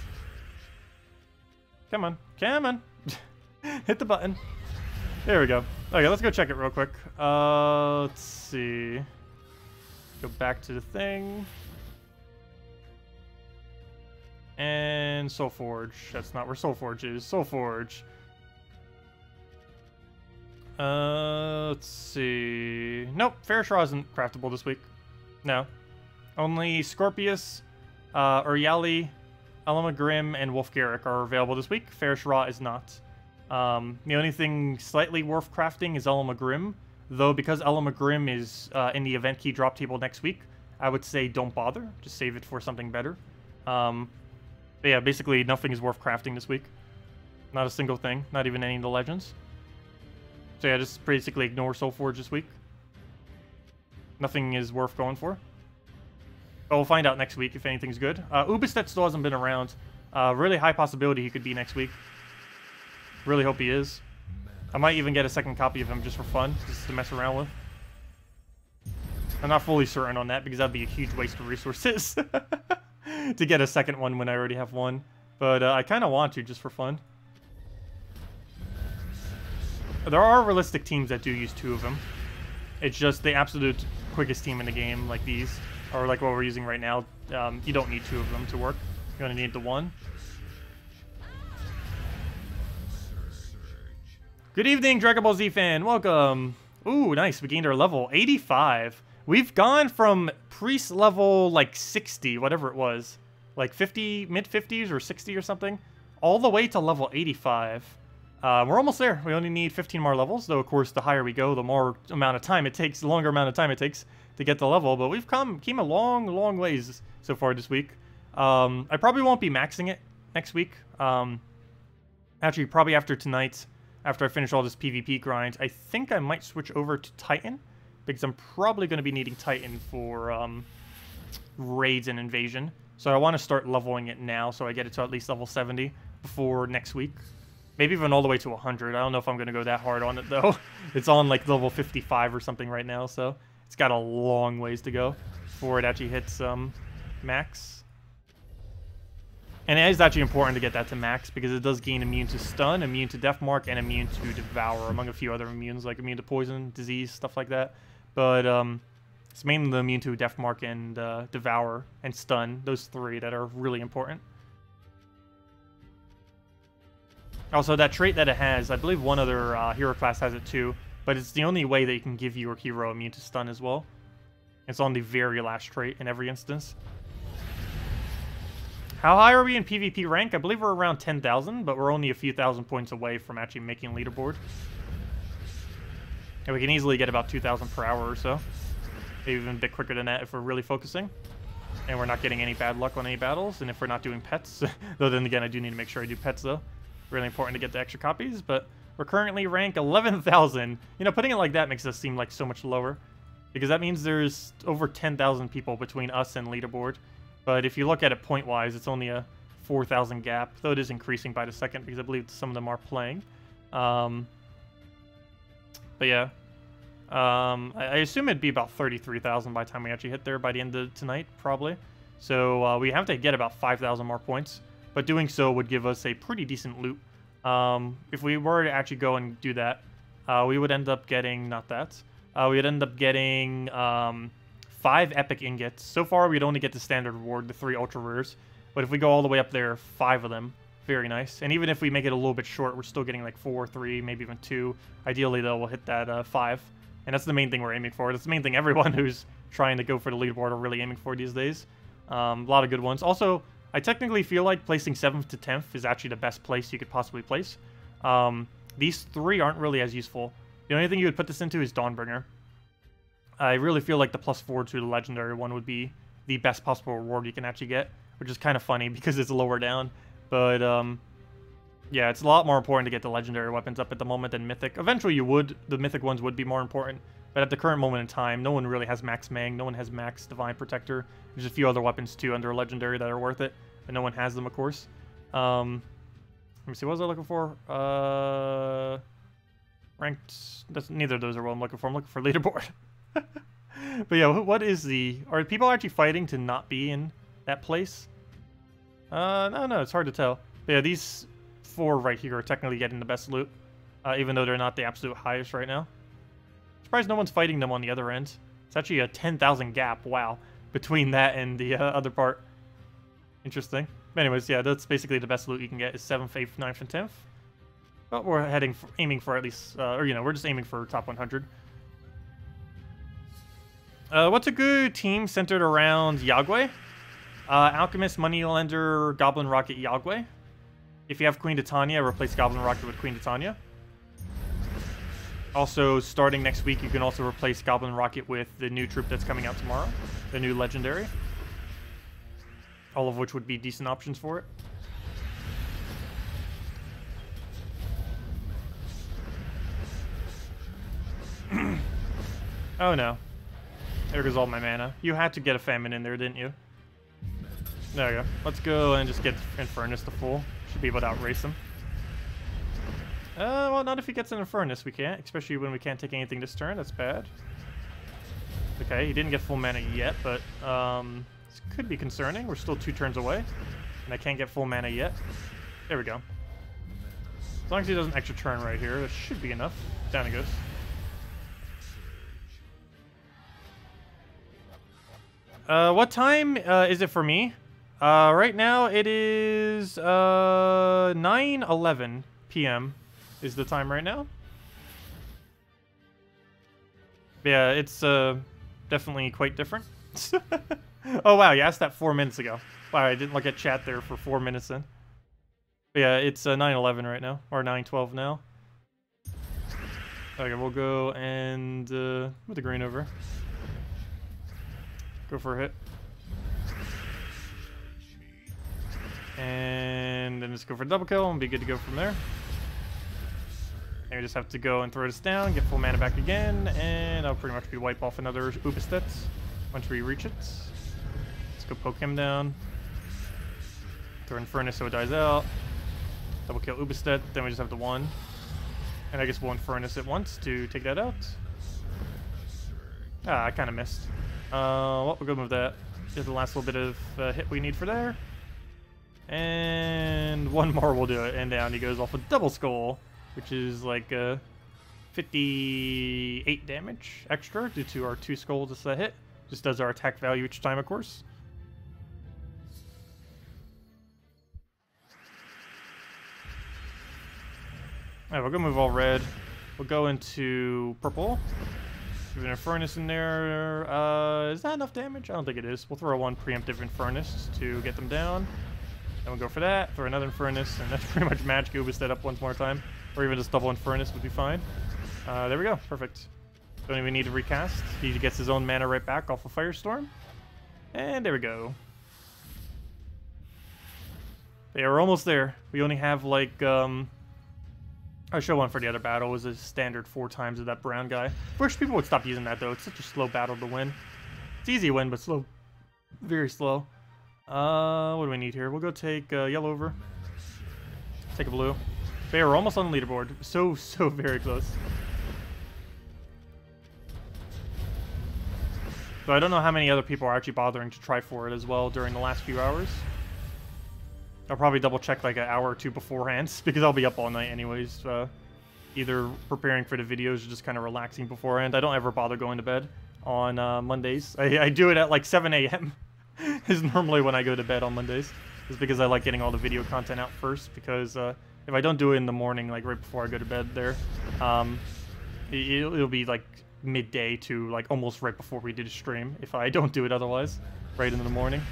Come on, come on. Hit the button. There we go. Okay, let's go check it real quick. Let's see. Go back to the thing. And Soul Forge. That's not where Soul Forge is. Soul Forge. Let's see. Nope, Ferris Raw isn't craftable this week. No. Only Scorpius, Uryali, Elamagrim, and Wolf Garrick are available this week. Ferris Raw is not. The only thing slightly worth crafting is Elamagrim, though because Elamagrim is in the event key drop table next week, I would say don't bother. Just save it for something better. But yeah, basically nothing is worth crafting this week. Not a single thing, not even any of the legends. So yeah, just basically ignore Soul Forge this week. Nothing is worth going for. But we'll find out next week if anything's good. Ubistet still hasn't been around. Really high possibility he could be next week. Really hope he is. I might even get a second copy of him just for fun, just to mess around with. I'm not fully certain on that because that'd be a huge waste of resources to get a second one when I already have one. But I kind of want to just for fun. There are realistic teams that do use 2 of them. It's just the absolute quickest team in the game, like these, or like what we're using right now. You don't need 2 of them to work. You only need the 1. Good evening, Dragon Ball Z fan. Welcome. Ooh, nice. We gained our level 85. We've gone from priest level like 60, whatever it was, like 50, mid 50s or 60 or something, all the way to level 85. We're almost there. We only need 15 more levels, though, of course, the higher we go, the more amount of time it takes, the longer amount of time it takes to get the level. But we've came a long, long ways so far this week. I probably won't be maxing it next week. Actually, probably after tonight, after I finish all this PvP grind, I think I might switch over to Titan, because I'm probably going to be needing Titan for raids and invasion. So I want to start leveling it now, so I get it to at least level 70 before next week. Maybe even all the way to 100. I don't know if I'm going to go that hard on it, though. It's on, like, level 55 or something right now, so it's got a long ways to go before it actually hits max. And it is actually important to get that to max, because it does gain immune to stun, immune to death mark, and immune to devour, among a few other immunes, like immune to poison, disease, stuff like that. But it's mainly the immune to death mark and devour and stun, those 3 that are really important. Also, that trait that it has, I believe one other hero class has it too, but it's the only way that you can give your hero immune to stun as well. It's on the very last trait in every instance. How high are we in PvP rank? I believe we're around 10,000, but we're only a few thousand points away from actually making leaderboard. And we can easily get about 2,000 per hour or so. Maybe even a bit quicker than that if we're really focusing. And we're not getting any bad luck on any battles, and if we're not doing pets. Though then again, I do need to make sure I do pets though. Really important to get the extra copies, but we're currently rank 11,000. You know, putting it like that makes us seem like so much lower, because that means there's over 10,000 people between us and leaderboard. But if you look at it point-wise, it's only a 4,000 gap, though it is increasing by the second, because I believe some of them are playing. But yeah, I assume it'd be about 33,000 by the time we actually hit there by the end of tonight, probably. So we have to get about 5,000 more points. But doing so would give us a pretty decent loot. If we were to actually go and do that, we would end up getting, not that, we would end up getting 5 epic ingots. So far, we'd only get the standard reward, the 3 ultra rares. But if we go all the way up there, 5 of them, very nice. And even if we make it a little bit short, we're still getting like 4, 3, maybe even 2. Ideally, though, we'll hit that 5. And that's the main thing we're aiming for. That's the main thing everyone who's trying to go for the leaderboard are really aiming for these days. A lot of good ones. Also, I technically feel like placing 7th to 10th is actually the best place you could possibly place. These 3 aren't really as useful. The only thing you would put this into is Dawnbringer. I really feel like the +4 to the legendary one would be the best possible reward you can actually get, which is kind of funny because it's lower down. But yeah, it's a lot more important to get the legendary weapons up at the moment than mythic. Eventually the mythic ones would be more important, but at the current moment in time, no one really has max Mang, no one has max Divine Protector. There's a few other weapons too under legendary that are worth it. but no one has them, of course. Let me see, what was I looking for? Ranked, neither of those are what I'm looking for. I'm looking for leaderboard. But yeah, what is are people actually fighting to not be in that place? No, it's hard to tell. But yeah, these 4 right here are technically getting the best loot, even though they're not the absolute highest right now. Surprised no one's fighting them on the other end. It's actually a 10,000 gap, wow, between that and the other part. Interesting. But anyways, yeah, that's basically the best loot you can get is 7th, 8th, 9th, and 10th. But we're aiming for at least, or you know, we're just aiming for top 100. What's a good team centered around Yagwe? Alchemist, Moneylender, Goblin Rocket, Yagwe. If you have Queen Titania, replace Goblin Rocket with Queen Titania. Also, starting next week, you can also replace Goblin Rocket with the new troop that's coming out tomorrow, the new Legendary. All of which would be decent options for it. Oh no. There goes all my mana. You had to get a Famine in there, didn't you? There we go. Let's go and just get Infernus to full. Should be able to outrace him. Well, not if he gets an Infernus, we can't. Especially when we can't take anything this turn, that's bad. Okay, he didn't get full mana yet, but this could be concerning. We're still 2 turns away, and I can't get full mana yet. There we go. As long as he does an extra turn right here, that should be enough. Down he goes. What time is it for me? Right now it is 9:11 p.m. is the time right now. Yeah, it's definitely quite different. Oh wow, you asked that 4 minutes ago. Wow, I didn't look at chat there for 4 minutes then. But yeah, it's 9:11 right now, or 9:12 now. Okay, we'll go and move the green over. Go for a hit. And then just go for a double kill and be good to go from there. And we just have to go and throw this down, get full mana back again, and I'll pretty much be wipe off another Ubistet once we reach it. Let's go poke him down. Throw Infernus so it dies out. Double kill Ubistet, then we just have the 1. And I guess we'll Infernus it once to take that out. Ah, I kind of missed. Well, we'll go move that. Get the last little bit of hit we need for there. And 1 more will do it. And down he goes off a double skull, which is like 58 damage extra due to our 2 skulls as a hit. Just does our attack value each time, of course. Alright, we'll go move all red. We'll go into purple. Give an Infernus in there. Is that enough damage? I don't think it is. We'll throw 1 preemptive Infernus to get them down. Then we'll go for that. Throw another Infernus, and that's pretty much magic Ubistet up once more time. Or even just double Infernus would be fine. There we go. Perfect. Don't even need to recast. He gets his own mana right back off of Firestorm. And there we go. Yeah, we're almost there. We only have like I'll show one for the other battle. It was a standard 4 times of that brown guy. Wish people would stop using that though. It's such a slow battle to win. It's easy to win, but slow. Very slow. What do we need here? We'll go take yellow over. Take a blue. But yeah, we're almost on the leaderboard. So very close. So I don't know how many other people are actually bothering to try for it as well during the last few hours. I'll probably double check like an hour or 2 beforehand because I'll be up all night anyways. Either preparing for the videos or just kind of relaxing beforehand. I don't ever bother going to bed on Mondays. I do it at like 7 a.m. is normally when I go to bed on Mondays. It's because I like getting all the video content out first, because if I don't do it in the morning, like right before I go to bed there, it'll be like midday to like almost right before we did a stream if I don't do it otherwise, right in the morning.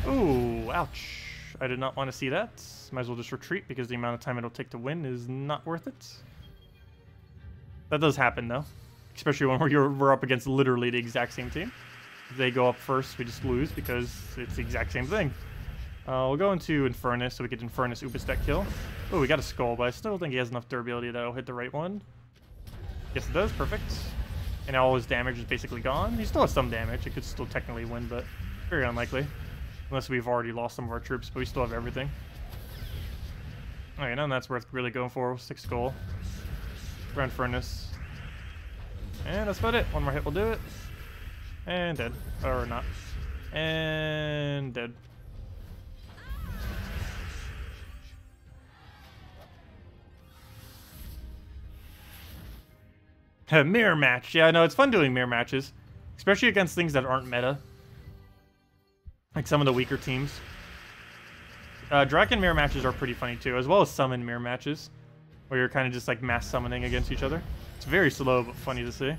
Ooh, ouch. I did not want to see that. Might as well just retreat because the amount of time it'll take to win is not worth it. That does happen though, especially when we're up against literally the exact same team. If they go up first, we just lose because it's the exact same thing. We'll go into Infernus so we get Infernus Ubistet kill. Oh, we got a skull, but I still think he has enough durability that I'll hit the right one. Yes, it does. Perfect. And now all his damage is basically gone. He still has some damage. It could still technically win, but very unlikely. Unless we've already lost some of our troops, but we still have everything. Okay, none of that's worth really going for. 6 gold. Grand Furnace. And that's about it. One more hit will do it. And dead. Or not. And dead. Mirror match. Yeah, no, it's fun doing mirror matches. Especially against things that aren't meta. Like some of the weaker teams. Dragon mirror matches are pretty funny too, as well as summon mirror matches. Where you're kind of just like mass summoning against each other. It's very slow, but funny to see.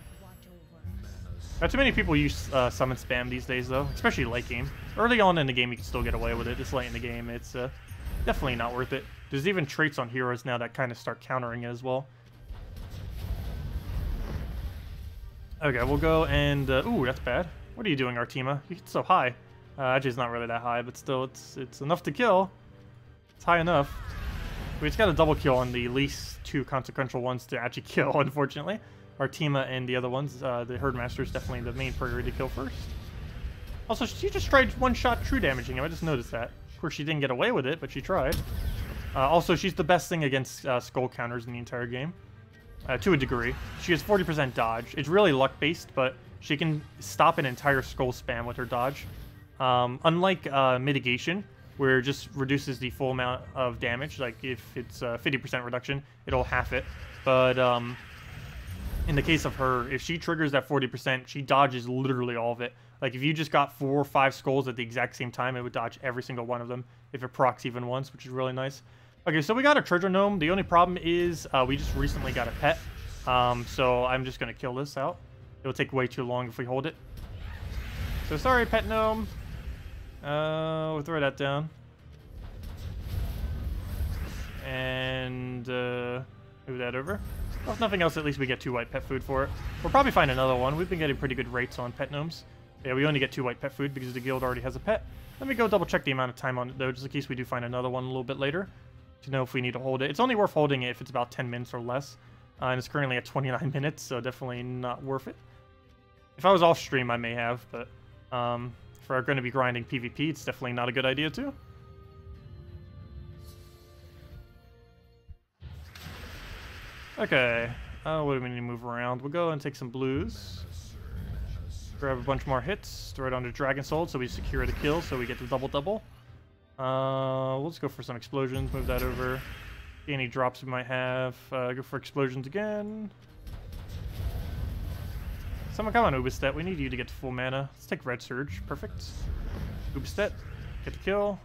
Not too many people use summon spam these days though, especially late game. Early on in the game you can still get away with it, just late in the game it's definitely not worth it. There's even traits on heroes now that kind of start countering it as well. Okay, we'll go and... ooh, that's bad. What are you doing, Artima? You get so high. Actually, it's not really that high, but still, it's enough to kill. It's high enough. We just got a double kill on the least 2 consequential ones to actually kill, unfortunately. Artima and the other ones. The Herdmaster is definitely the main priority to kill first. Also, she just tried one-shot true damaging him. I just noticed that. Of course, she didn't get away with it, but she tried. Also, she's the best thing against skull counters in the entire game. To a degree. She has 40% dodge. It's really luck-based, but she can stop an entire skull spam with her dodge. Unlike mitigation, where it just reduces the full amount of damage, like if it's 50% reduction, it'll half it. But in the case of her, if she triggers that 40%, she dodges literally all of it. Like if you just got 4 or 5 skulls at the exact same time, it would dodge every single one of them if it procs even once, which is really nice. Okay, so we got a treasure gnome. The only problem is we just recently got a pet. So I'm just going to kill this out. It'll take way too long if we hold it. So sorry, pet gnome. We'll throw that down. And move that over. Well, if nothing else, at least we get 2 white pet food for it. We'll probably find another one. We've been getting pretty good rates on pet gnomes. Yeah, we only get 2 white pet food because the guild already has a pet. Let me go double check the amount of time on it, though, just in case we do find another one a little bit later. To know if we need to hold it. It's only worth holding it if it's about 10 minutes or less. And it's currently at 29 minutes, so definitely not worth it. If I was off stream, I may have, but if we're going to be grinding PvP, it's definitely not a good idea too. Okay, what do we need to move around? We'll go and take some blues. Grab a bunch more hits, throw it onto Dragon Soul so we secure the kill so we get the double-double. We'll just go for some explosions, move that over. Any drops we might have. Go for explosions again. Someone come on, Ubistet. We need you to get to full mana. Let's take Red Surge. Perfect. Ubistet, get the kill.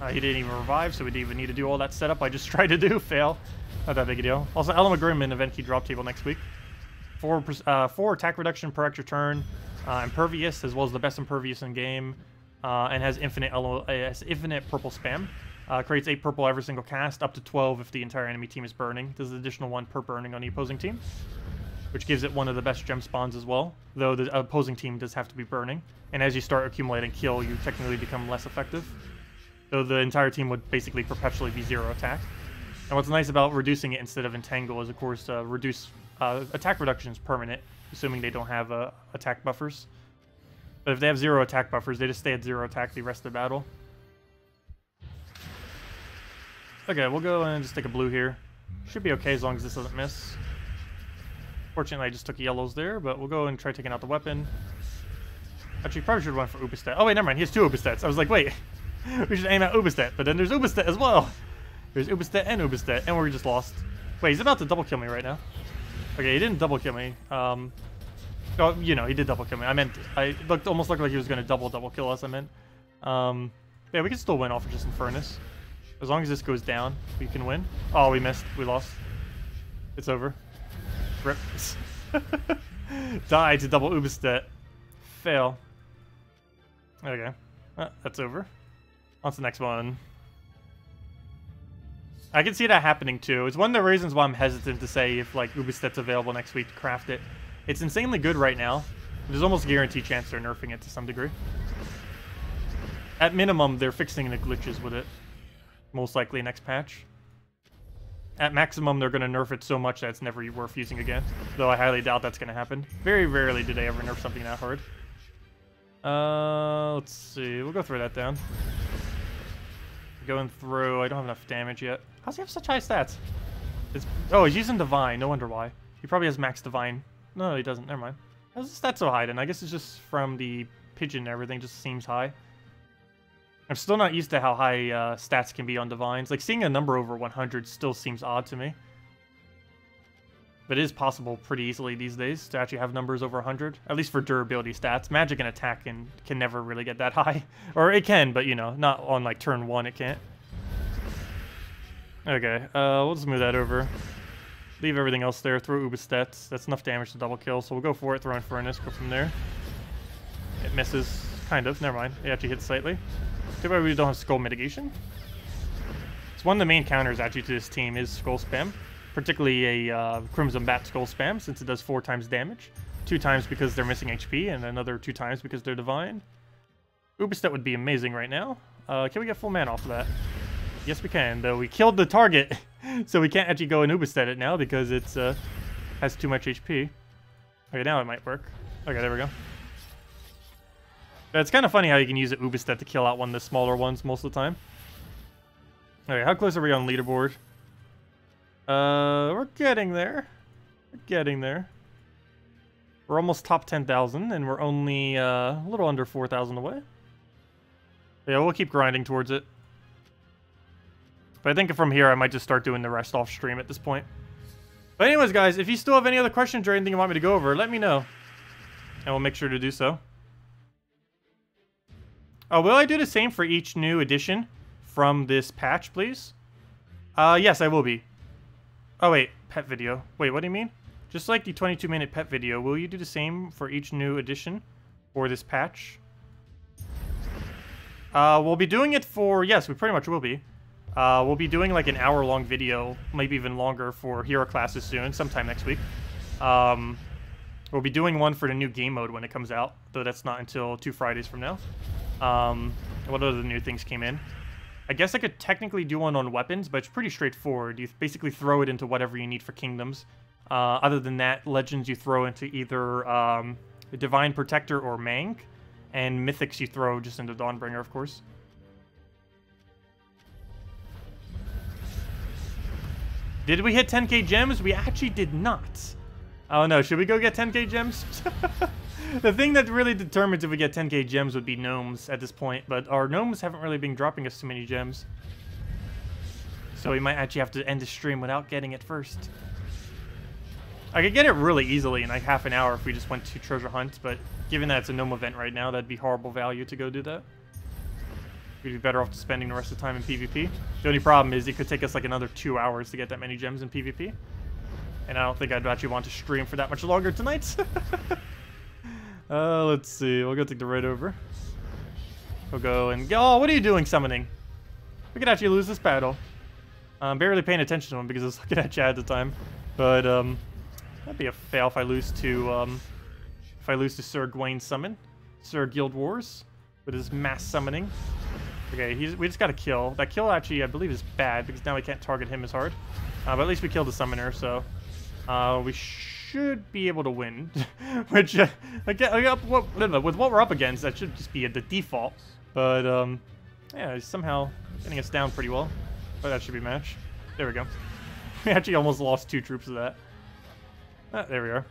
He didn't even revive, so we didn't even need to do all that setup I just tried to do. Fail. Not that big a deal. Also, Element Grim in Event Key drop table next week. 4 attack reduction per extra turn. Impervious, as well as the best Impervious in game. And has infinite purple spam. Creates 8 purple every single cast, up to 12 if the entire enemy team is burning. Does an additional 1 per burning on the opposing team, which gives it one of the best gem spawns as well, though the opposing team does have to be burning. And as you start accumulating kill, you technically become less effective. So the entire team would basically perpetually be 0 attack. And what's nice about reducing it instead of entangle is, of course, attack reduction is permanent, assuming they don't have attack buffers. But if they have 0 attack buffers, they just stay at 0 attack the rest of the battle. Okay, we'll go and just take a blue here. Should be okay as long as this doesn't miss. Fortunately, I just took yellows there, but we'll go and try taking out the weapon. Actually, probably should have went for Ubistet. Oh, wait, never mind. He has 2 Ubistets. I was like, wait, we should aim at Ubistet. But then there's Ubistet as well. There's Ubistet, and we're just lost. Wait, he's about to double kill me right now. Okay, he didn't double kill me. Oh, you know, he did double kill me. I meant, almost looked like he was going to double kill us, I meant. Yeah, we can still win off of just Infernus. As long as this goes down, we can win. Oh, we missed. We lost. It's over. Rip. Die to double Ubistet. Fail. Okay. That's over. On to the next one. I can see that happening too. It's one of the reasons why I'm hesitant to say if like Ubistet's available next week to craft it. It's insanely good right now. There's almost a guaranteed chance they're nerfing it to some degree. At minimum, they're fixing the glitches with it. Most likely next patch. At maximum, they're going to nerf it so much that it's never worth using again. Though I highly doubt that's going to happen. Very rarely do they ever nerf something that hard. Let's see. We'll go throw that down. Going through. I don't have enough damage yet. How's he have such high stats? Oh, he's using Divine. No wonder why. He probably has max Divine. No, he doesn't. Never mind. How's his stats so high then? I guess it's just from the pigeon and everything. Just seems high. I'm still not used to how high stats can be on Divines. Like, seeing a number over 100 still seems odd to me. But it is possible pretty easily these days to actually have numbers over 100. At least for durability stats. Magic and attack can never really get that high. Or it can, but, you know, not on, like, turn 1 it can't. Okay, we'll just move that over. Leave everything else there. Throw Uber stats. That's enough damage to double kill, so we'll go for it. Throw in Furnace. Go from there. It misses. Kind of. Never mind. It actually hits slightly. Too bad we don't have Skull Mitigation. It's one of the main counters actually to this team is Skull Spam. Particularly a Crimson Bat Skull Spam, since it does 4 times damage. 2 times because they're missing HP, and another 2 times because they're Divine. Ubistet would be amazing right now. Can we get full mana off of that? Yes, we can, though we killed the target. So we can't actually go and Ubistet it now because it's has too much HP. Okay, now it might work. Okay, there we go. It's kind of funny how you can use an Ubistet to kill out one of the smaller ones most of the time. Okay, how close are we on leaderboard? We're getting there. We're getting there. We're almost top 10,000, and we're only a little under 4,000 away. Yeah, we'll keep grinding towards it. But I think from here, I might just start doing the rest off stream at this point. But anyways, guys, if you still have any other questions or anything you want me to go over, let me know. And we'll make sure to do so. Oh, will I do the same for each new edition from this patch, please? Yes, I will be. Oh, wait. Pet video. Wait, what do you mean? Just like the 22-minute pet video, will you do the same for each new edition for this patch? We'll be doing it for... Yes, we pretty much will be. We'll be doing like an hour-long video, maybe even longer, for hero classes soon, sometime next week. We'll be doing one for the new game mode when it comes out, though that's not until 2 Fridays from now. What other new things came in? I guess I could technically do one on weapons, but it's pretty straightforward. You basically throw it into whatever you need for kingdoms. Other than that, legends you throw into either the Divine Protector or Mang, and mythics you throw just into Dawnbringer, of course. Did we hit 10k gems? We actually did not. Oh no, should we go get 10k gems? The thing that really determines if we get 10k gems would be gnomes at this point, but our gnomes haven't really been dropping us too many gems. So we might actually have to end the stream without getting it first. I could get it really easily in like half an hour if we just went to treasure hunt, but given that it's a gnome event right now, that'd be horrible value to go do that. We'd be better off spending the rest of the time in PvP. The only problem is it could take us like another 2 hours to get that many gems in PvP. And I don't think I'd actually want to stream for that much longer tonight. Let's see. We'll go take the raid over. We'll go and... Oh, what are you doing, summoning? We could actually lose this battle. I'm barely paying attention to him because I was looking at chat at the time. But, that'd be a fail if I lose to, Sir Gawain's summon. Sir Guild Wars with his mass summoning. Okay, we just got to kill. That kill actually, I believe, is bad because now we can't target him as hard. But at least we killed the summoner, so we should be able to win. Which, with what we're up against, that should just be the default. But, yeah, he's somehow getting us down pretty well. But that should be a match. There we go. We actually almost lost 2 troops of that. There we are.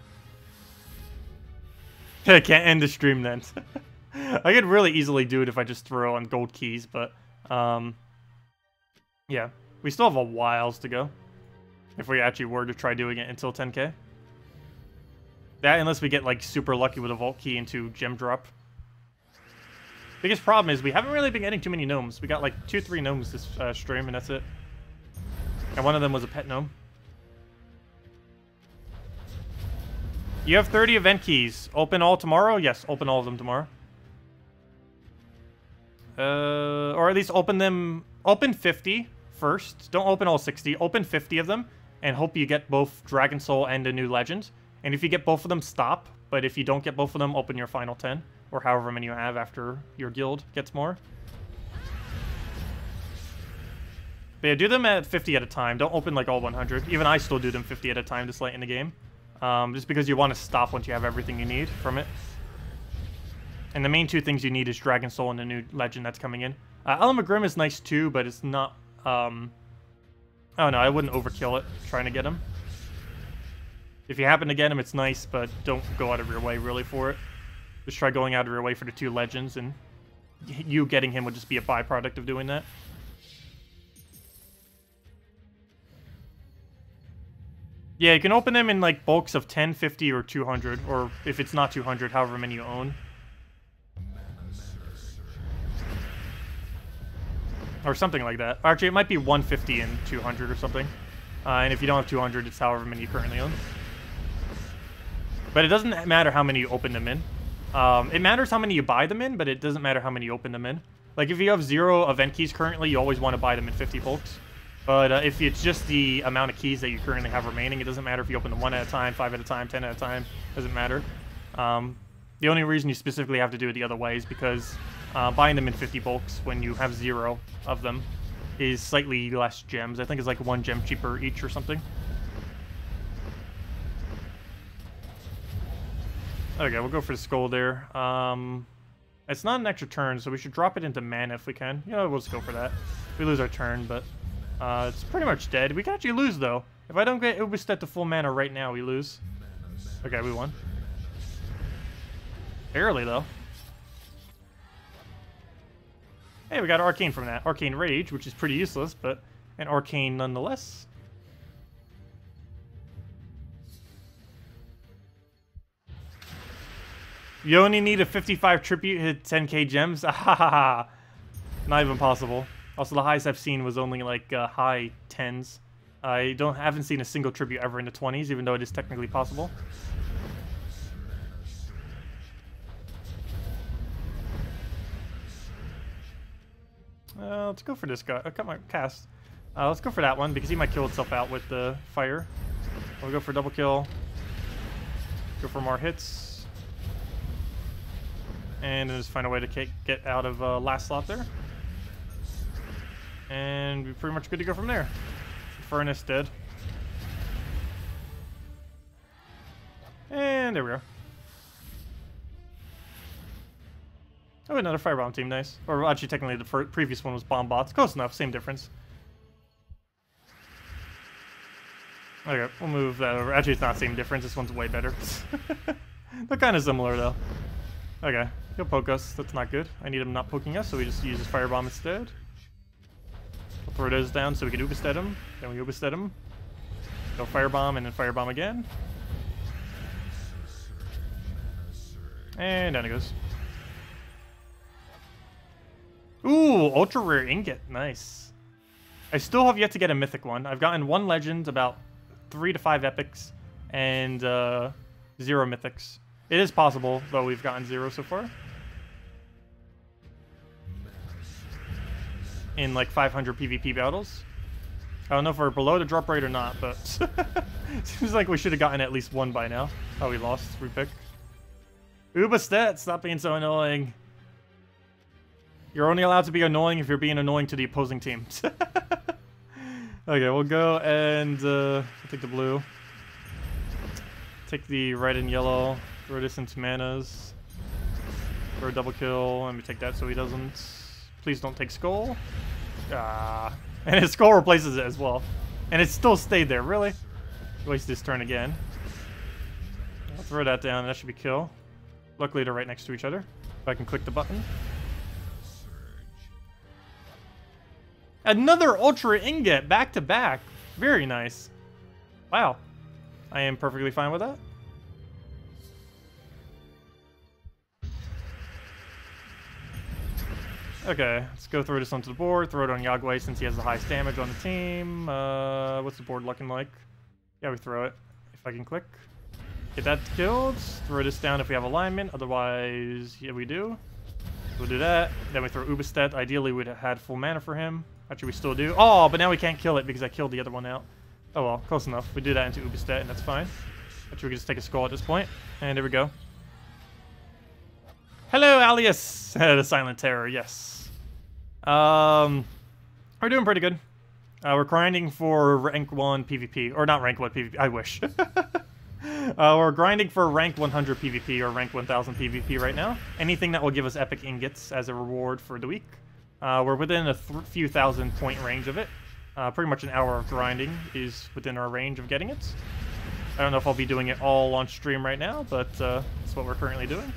I can't end the stream then. I could really easily do it if I just throw on gold keys, but, yeah. We still have a whiles to go. If we actually were to try doing it until 10k. That, unless we get, like, super lucky with a vault key into gem drop. Biggest problem is we haven't really been getting too many gnomes. We got, like, 2-3 gnomes this stream, and that's it. And one of them was a pet gnome. You have 30 event keys. Open all tomorrow? Yes, open all of them tomorrow. Or at least open them... Open 50 first. Don't open all 60. Open 50 of them. And hope you get both Dragon Soul and a new legend. And if you get both of them, stop. But if you don't get both of them, open your final 10. Or however many you have after your guild gets more. But yeah, do them at 50 at a time. Don't open like all 100. Even I still do them 50 at a time this late in the game. Just because you want to stop once you have everything you need from it. And the main two things you need is Dragon Soul and the new legend that's coming in. Element Grim is nice too, but it's not... oh no, I wouldn't overkill it trying to get him. If you happen to get him, it's nice, but don't go out of your way really for it. Just try going out of your way for the two legends, and you getting him would just be a byproduct of doing that. Yeah, you can open them in like bulks of 10, 50, or 200, or if it's not 200, however many you own. Or something like that. Actually, it might be 150 and 200 or something. And if you don't have 200, it's however many you currently own. But it doesn't matter how many you open them in. It matters how many you buy them in, but it doesn't matter how many you open them in. Like, if you have 0 event keys currently, you always want to buy them in 50 bulks. But if it's just the amount of keys that you currently have remaining, it doesn't matter if you open them 1 at a time, 5 at a time, 10 at a time. Doesn't matter. The only reason you specifically have to do it the other way is because buying them in 50 bulks when you have 0 of them is slightly less gems. I think it's like 1 gem cheaper each or something. Okay, we'll go for the skull there. It's not an extra turn, so we should drop it into mana if we can. You know, we'll just go for that. We lose our turn, but it's pretty much dead. We can actually lose, though. If I don't get Ubistet to full mana right now, we lose. Okay, we won. Barely, though. Hey, we got Arcane from that. Arcane Rage, which is pretty useless, but an Arcane nonetheless. You only need a 55 tribute hit 10k gems? Not even possible. Also, the highest I've seen was only like high 10s. I haven't seen a single tribute ever in the 20s, even though it is technically possible. Let's go for this guy. Cut my cast. Let's go for that one because he might kill itself out with the fire. We'll go for double kill. Go for more hits. And then just find a way to get out of last slot there. And we're pretty much good to go from there. Furnace dead. And there we are. Oh, another firebomb team, nice. Or actually, technically, the previous one was bomb bots. Close enough, same difference. Okay, we'll move that over. Actually, it's not the same difference. This one's way better. They're kind of similar, though. Okay, he'll poke us. That's not good. I need him not poking us, so we just use his firebomb instead. We'll throw those down so we can Ubistet him. Then we Ubistet him. Go firebomb and then firebomb again. And down it goes. Ooh, ultra rare ingot. Nice. I still have yet to get a mythic one. I've gotten 1 legend, about 3 to 5 epics, and 0 mythics. It is possible, though we've gotten 0 so far. In like 500 PvP battles. I don't know if we're below the drop rate or not, but seems like we should have gotten at least 1 by now. Oh, we lost. Repick. Ubistet, stop being so annoying. You're only allowed to be annoying if you're being annoying to the opposing team. Okay, we'll go and take the blue. Take the red and yellow. Throw this into manas. Throw a double kill. Let me take that so he doesn't. Please don't take skull. Ah. And his skull replaces it as well. And it still stayed there, really? Waste this turn again. I'll throw that down, that should be kill. Luckily they're right next to each other. If I can click the button. Another Ultra Ingot, back to back. Very nice. Wow. I am perfectly fine with that. Okay, let's go throw this onto the board. Throw it on Yagway since he has the highest damage on the team. What's the board looking like? Yeah, we throw it. If I can click. Get that killed. Throw this down if we have alignment. Otherwise, yeah, we do. We'll do that. Then we throw Ubistet. Ideally, we'd have had full mana for him. Actually, we still do. Oh, but now we can't kill it because I killed the other one out. Oh well, close enough. We do that into Ubistet, and that's fine. Actually, we can just take a skull at this point. And there we go. Hello, Alias! The Silent Terror, yes. We're doing pretty good. We're grinding for rank 1 PvP. Or not rank 1 PvP, I wish. We're grinding for rank 100 PvP or rank 1000 PvP right now. Anything that will give us epic ingots as a reward for the week. We're within a few thousand point range of it. Pretty much an hour of grinding is within our range of getting it. I don't know if I'll be doing it all on stream right now, but that's what we're currently doing.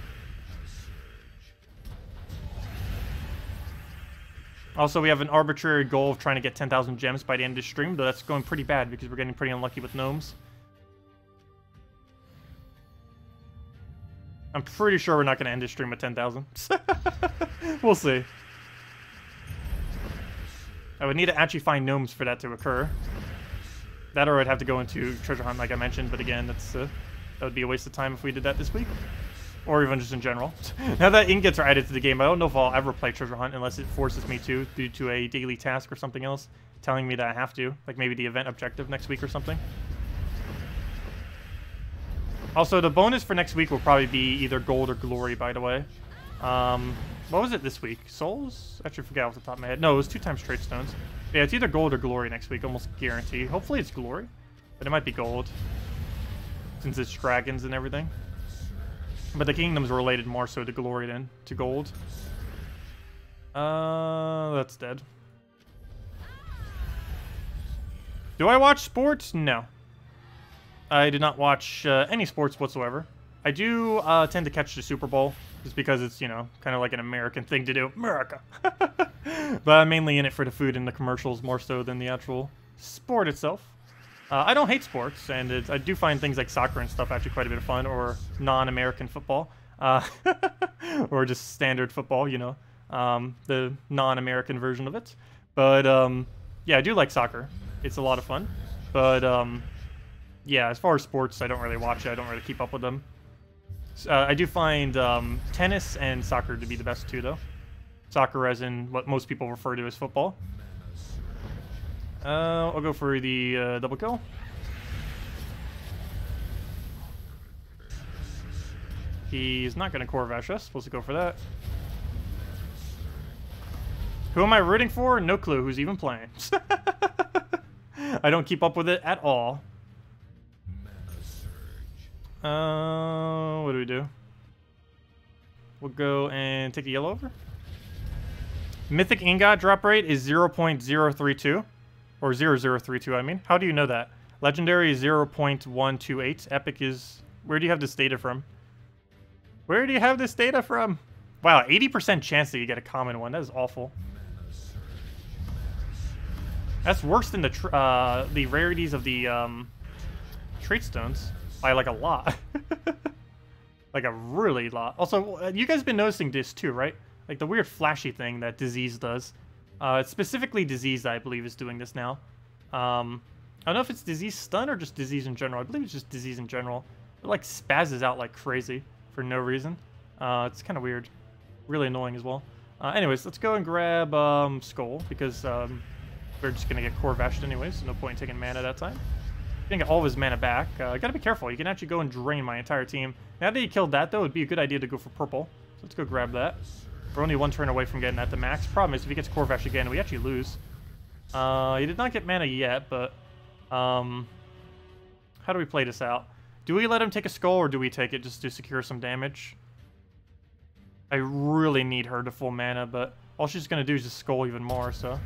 Also, we have an arbitrary goal of trying to get 10,000 gems by the end of the stream, though that's going pretty bad because we're getting pretty unlucky with gnomes. I'm pretty sure we're not going to end this stream at 10,000. We'll see. I would need to actually find gnomes for that to occur. That or I'd have to go into treasure hunt like I mentioned, but again, that would be a waste of time if we did that this week. Or even just in general. Now that ingots are added to the game, I don't know if I'll ever play treasure hunt unless it forces me to, due to a daily task or something else, telling me that I have to. Like maybe the event objective next week or something. Also, the bonus for next week will probably be either gold or glory, by the way. What was it this week? Souls? Actually, I forgot off the top of my head. No, it was 2 times trade stones. Yeah, it's either gold or glory next week, almost guaranteed. Hopefully it's glory, but it might be gold, since it's dragons and everything. But the kingdoms are related more so to glory than to gold. That's dead. Do I watch sports? No. I do not watch any sports whatsoever. I do tend to catch the Super Bowl, just because it's, you know, kind of like an American thing to do. America! But I'm mainly in it for the food and the commercials more so than the actual sport itself. I don't hate sports, and I do find things like soccer and stuff actually quite a bit of fun, or non-American football. Or just standard football, you know, the non-American version of it. But, yeah, I do like soccer. It's a lot of fun. But, yeah, as far as sports, I don't really watch it. I don't really keep up with them. I do find tennis and soccer to be the best two, though. Soccer as in what most people refer to as football. I'll go for the double kill. He's not going to core vash us. Supposed to go for that. Who am I rooting for? No clue who's even playing. I don't keep up with it at all. What do we do? We'll go and take the yellow over. Mythic ingot drop rate is 0.032. Or 0032, I mean. How do you know that? Legendary is 0.128. Epic is... Where do you have this data from? Where do you have this data from? Wow, 80% chance that you get a common one. That is awful. That's worse than the rarities of the trait stones by like a lot. Like a really lot. Also, you guys been noticing this too, right? Like the weird flashy thing that Disease does. Specifically Disease, I believe, is doing this now. I don't know if it's Disease Stun or just Disease in general. I believe it's just Disease in general. It like spazzes out like crazy for no reason. It's kind of weird. Really annoying as well. Anyways, let's go and grab Skull, because we're just going to get core vashed anyways, so no point in taking mana that time. Gonna get all of his mana back. Gotta be careful. You can actually go and drain my entire team. Now that you killed that, though, it'd be a good idea to go for purple. So let's go grab that. We're only 1 turn away from getting that to max. Problem is, if he gets core vash again, we actually lose. He did not get mana yet, but how do we play this out? Do we let him take a skull, or do we take it just to secure some damage? I really need her to full mana, but all she's gonna do is just skull even more, so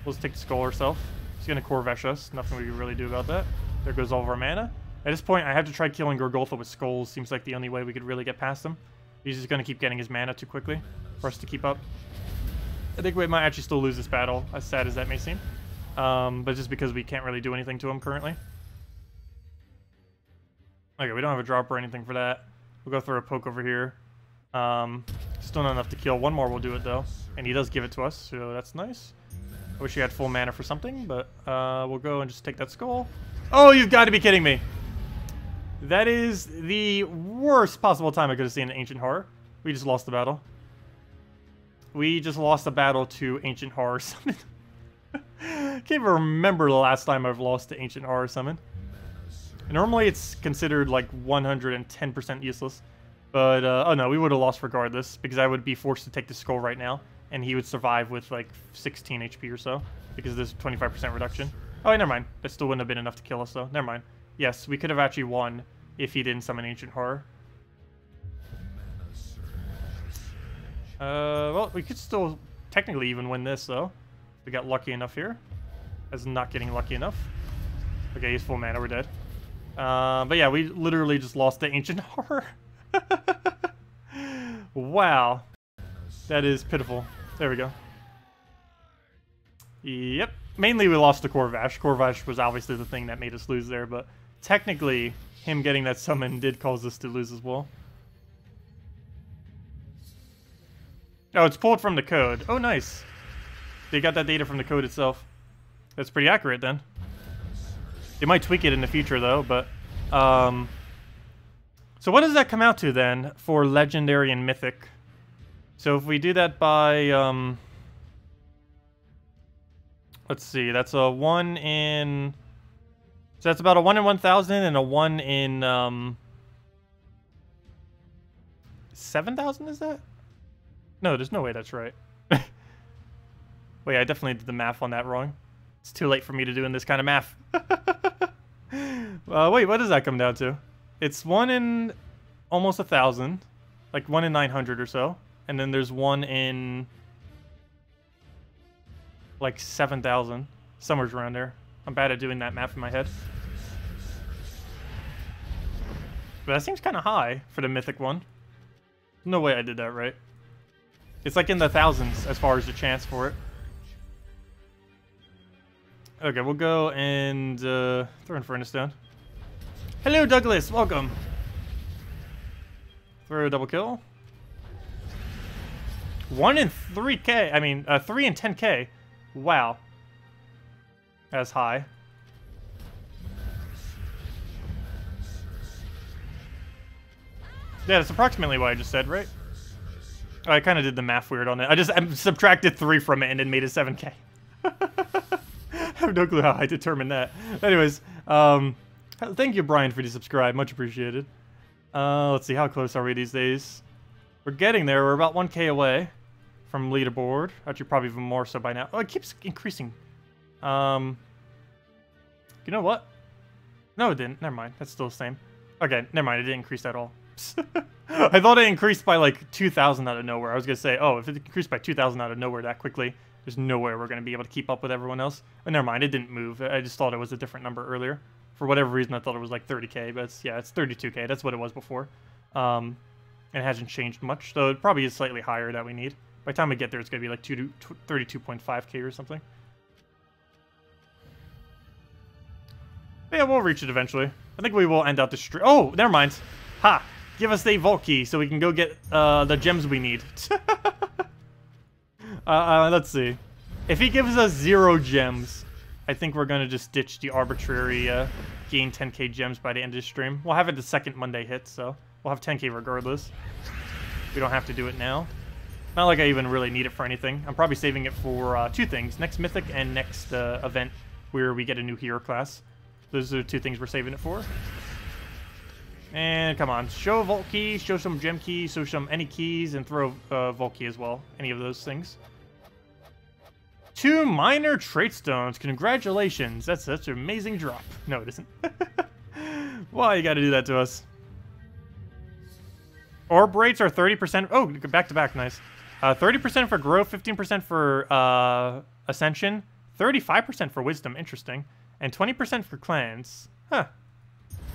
we'll just take the skull herself. She's gonna core vash us. Nothing we can really do about that. There goes all of our mana. At this point, I have to try killing Gorgoltha with skulls. Seems like the only way we could really get past him. He's just gonna keep getting his mana too quickly for us to keep up. I think we might actually still lose this battle, as sad as that may seem. But just because we can't really do anything to him currently. Okay, we don't have a drop or anything for that. We'll go throw a poke over here. Still not enough to kill. One more will do it, though. And he does give it to us, so that's nice. I wish he had full mana for something, but we'll go and just take that skull. Oh, you've got to be kidding me! That is the worst possible time I could have seen an Ancient Horror. We just lost the battle. We just lost the battle to Ancient Horror Summon. Can't even remember the last time I've lost to Ancient Horror Summon. Normally it's considered like 110% useless. But, oh no, we would have lost regardless, because I would be forced to take the skull right now. and he would survive with like 16 HP or so because there's 25% reduction. Oh, never mind. That still wouldn't have been enough to kill us, though. Never mind. Yes, we could have actually won if he didn't summon Ancient Horror. Well, we could still technically even win this, though. We got lucky enough here. As not getting lucky enough. Okay, he's full mana. We're dead. But yeah, we literally just lost the Ancient Horror. Wow. That is pitiful. There we go. Yep. Mainly we lost to Corvash. Corvash was obviously the thing that made us lose there, but technically him getting that summon did cause us to lose as well. Oh, it's pulled from the code. Oh, nice. They got that data from the code itself. That's pretty accurate then. They might tweak it in the future though, but so what does that come out to then for Legendary and Mythic? So if we do that by let's see, that's a 1 in... So that's about a 1 in 1,000 and a 1 in 7,000, is that? No, there's no way that's right. Wait, I definitely did the math on that wrong. It's too late for me to do in this kind of math. Wait, what does that come down to? It's 1 in almost 1,000. Like 1 in 900 or so. And then there's 1 in... like 7,000. Somewhere around there. I'm bad at doing that math in my head. But that seems kind of high for the Mythic one. No way I did that right. It's like in the thousands as far as the chance for it. Okay, we'll go and throw Infernus down. Hello, Douglas. Welcome. Throw a double kill. 1 in 3k. I mean, 3 in 10k. Wow. That's high. Yeah, that's approximately what I just said, right? Oh, I kind of did the math weird on it. I subtracted 3 from it and then made it 7k. I have no clue how I determined that. Anyways, thank you, Brian, for the subscribe. Much appreciated. Let's see, how close are we these days? We're getting there. We're about 1k away from leaderboard. Actually, probably even more so by now. Oh, it keeps increasing. You know what? No, it didn't. Never mind. That's still the same. Okay, never mind. It didn't increase at all. I thought it increased by like 2,000 out of nowhere. I was going to say, oh, if it increased by 2,000 out of nowhere that quickly, there's no way we're going to be able to keep up with everyone else. Oh, never mind. It didn't move. I just thought it was a different number earlier. For whatever reason, I thought it was like 30k, but yeah, it's 32k. That's what it was before. And it hasn't changed much, so it probably is slightly higher that we need. By the time we get there, it's going to be like 32.5k or something. But yeah, we'll reach it eventually. I think we will end out the stream. Oh, never mind. Ha! Give us a vault key so we can go get the gems we need. Let's see. If he gives us 0 gems, I think we're going to just ditch the arbitrary gain 10k gems by the end of the stream. We'll have it the second Monday hit, so we'll have 10k regardless. We don't have to do it now. Not like I even really need it for anything. I'm probably saving it for 2 things. Next Mythic and next event where we get a new hero class. Those are 2 things we're saving it for. And come on, show a vault key, show some gem keys, show some any keys, and throw a vault key as well. Any of those things. 2 minor trait stones. Congratulations. That's such an amazing drop. No, it isn't. Why you gotta do that to us? Orb rates are 30%. Oh, back to back. Nice. 30% for growth, 15% for ascension, 35% for wisdom. Interesting. And 20% for clans. Huh.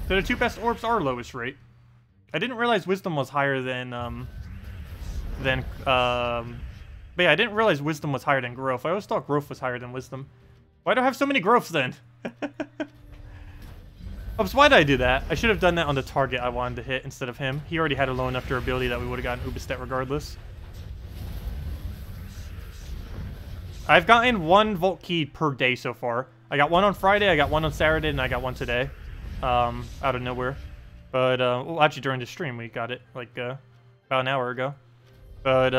So the 2 best orbs are lowest rate. I didn't realize wisdom was higher than but yeah, I didn't realize wisdom was higher than growth. I always thought growth was higher than wisdom. Why do I have so many growths then? Oops, why did I do that? I should have done that on the target I wanted to hit instead of him. He already had a low enough durability that we would have gotten Ubistet regardless. I've gotten 1 vault key per day so far. I got 1 on Friday, I got 1 on Saturday, and I got 1 today. Out of nowhere. But, well, actually during the stream we got it, like, about an hour ago. But,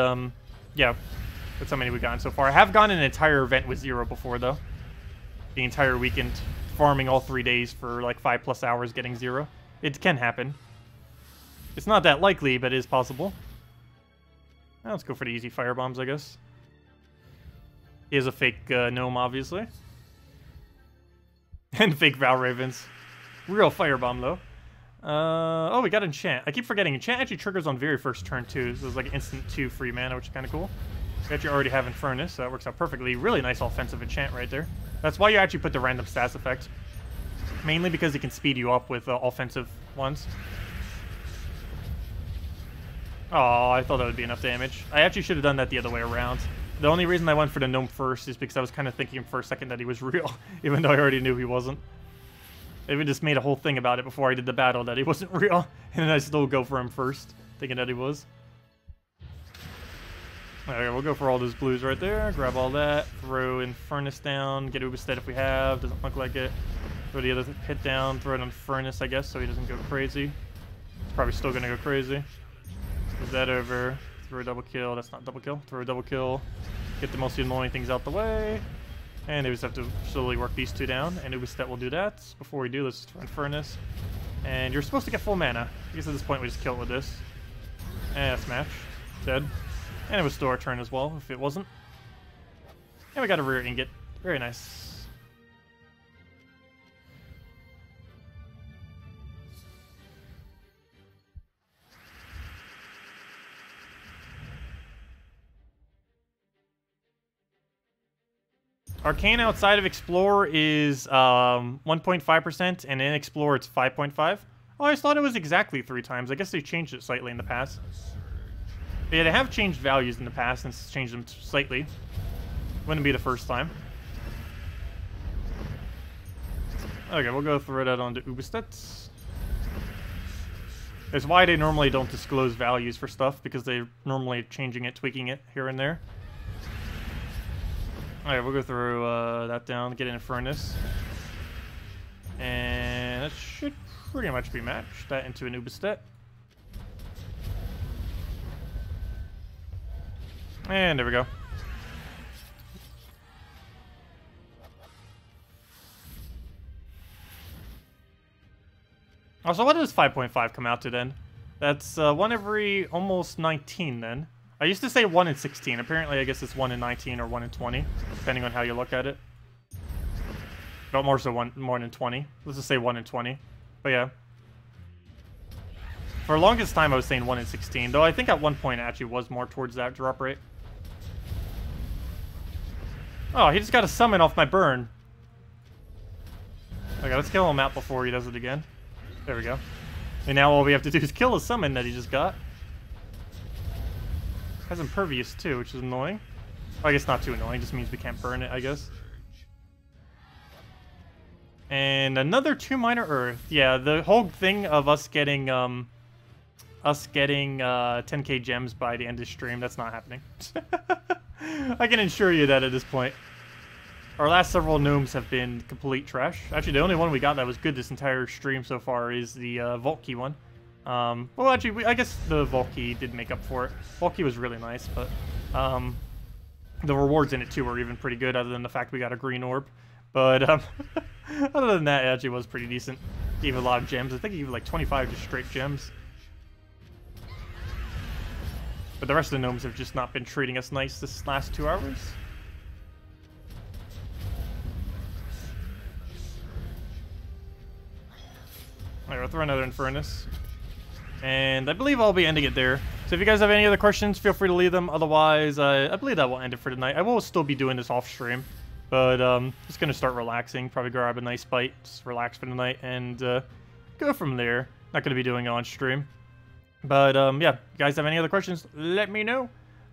yeah. That's how many we've gotten so far. I have gone an entire event with 0 before, though. The entire weekend, farming all 3 days for, like, 5+ hours, getting 0. It can happen. It's not that likely, but it is possible. Now let's go for the easy firebombs, I guess. He has a fake gnome, obviously. And fake Val Ravens. Real firebomb, though. Oh, we got enchant. I keep forgetting. Enchant actually triggers on very first turn, too. So it's like instant 2 free mana, which is kind of cool. We actually already have Infernus, so that works out perfectly. Really nice offensive enchant right there. That's why you actually put the random stats effect. Mainly because it can speed you up with offensive ones. Oh, I thought that would be enough damage. I actually should have done that the other way around. The only reason I went for the gnome first is because I was kind of thinking for a second that he was real, even though I already knew he wasn't. I even just made a whole thing about it before I did the battle that he wasn't real, and then I still go for him first, thinking that he was. Alright, we'll go for all those blues right there, grab all that, throw Infernus down, get Ubestead if we have, doesn't look like it. Throw the other hit down, throw it on Furnace, I guess, so he doesn't go crazy. He's probably still gonna go crazy. Move that over, throw a double kill, that's not double kill, throw a double kill, get the most annoying things out the way. And they just have to slowly work these two down, and Ubestead will do that. Before we do, let's run Furnace. And you're supposed to get full mana. I guess at this point we just kill it with this. And smash. Dead. And it was still our turn as well, if it wasn't. And we got a rare ingot. Very nice. Arcane outside of Explorer is 1.5%, and in Explorer it's 5.5. Oh, I just thought it was exactly 3 times. I guess they changed it slightly in the past. But yeah, they have changed values in the past and changed them slightly. Wouldn't be the first time. Okay, we'll go throw that onto Ubestead. That's why they normally don't disclose values for stuff, because they're normally changing it, tweaking it here and there. Alright, we'll go through that down, get in Furnace. And that should pretty much be matched. That into an Ubestead. And there we go. Also, what does 5.5 come out to then? That's 1 every almost 19 then. I used to say 1 in 16. Apparently, I guess it's 1 in 19 or 1 in 20, depending on how you look at it. But more so more than 20. Let's just say 1 in 20. But yeah. For the longest time, I was saying 1 in 16, though I think at one point it actually was more towards that drop rate. Oh, he just got a summon off my burn. Okay, let's kill him out before he does it again. There we go. And now all we have to do is kill a summon that he just got. Has Impervious too, which is annoying. Well, I guess not too annoying, just means we can't burn it, I guess. And another 2 minor Earth. Yeah, the whole thing of us getting 10k gems by the end of the stream, that's not happening. I can assure you that at this point. Our last several gnomes have been complete trash. Actually, the only one we got that was good this entire stream so far is the Volkey one. Well, actually, I guess the Volkey did make up for it. Volkey was really nice, but the rewards in it too were even pretty good, other than the fact we got a green orb. But other than that, it actually was pretty decent. Gave a lot of gems. I think he gave like 25 just straight gems. But the rest of the gnomes have just not been treating us nice this last 2 hours. Alright, we'll throw another Infernus. And I believe I'll be ending it there. So if you guys have any other questions, feel free to leave them. Otherwise, I believe that will end it for tonight. I will still be doing this off stream. But just going to start relaxing. Probably grab a nice bite. Just relax for the night. And go from there. Not going to be doing it on stream. But yeah, if you guys have any other questions, let me know.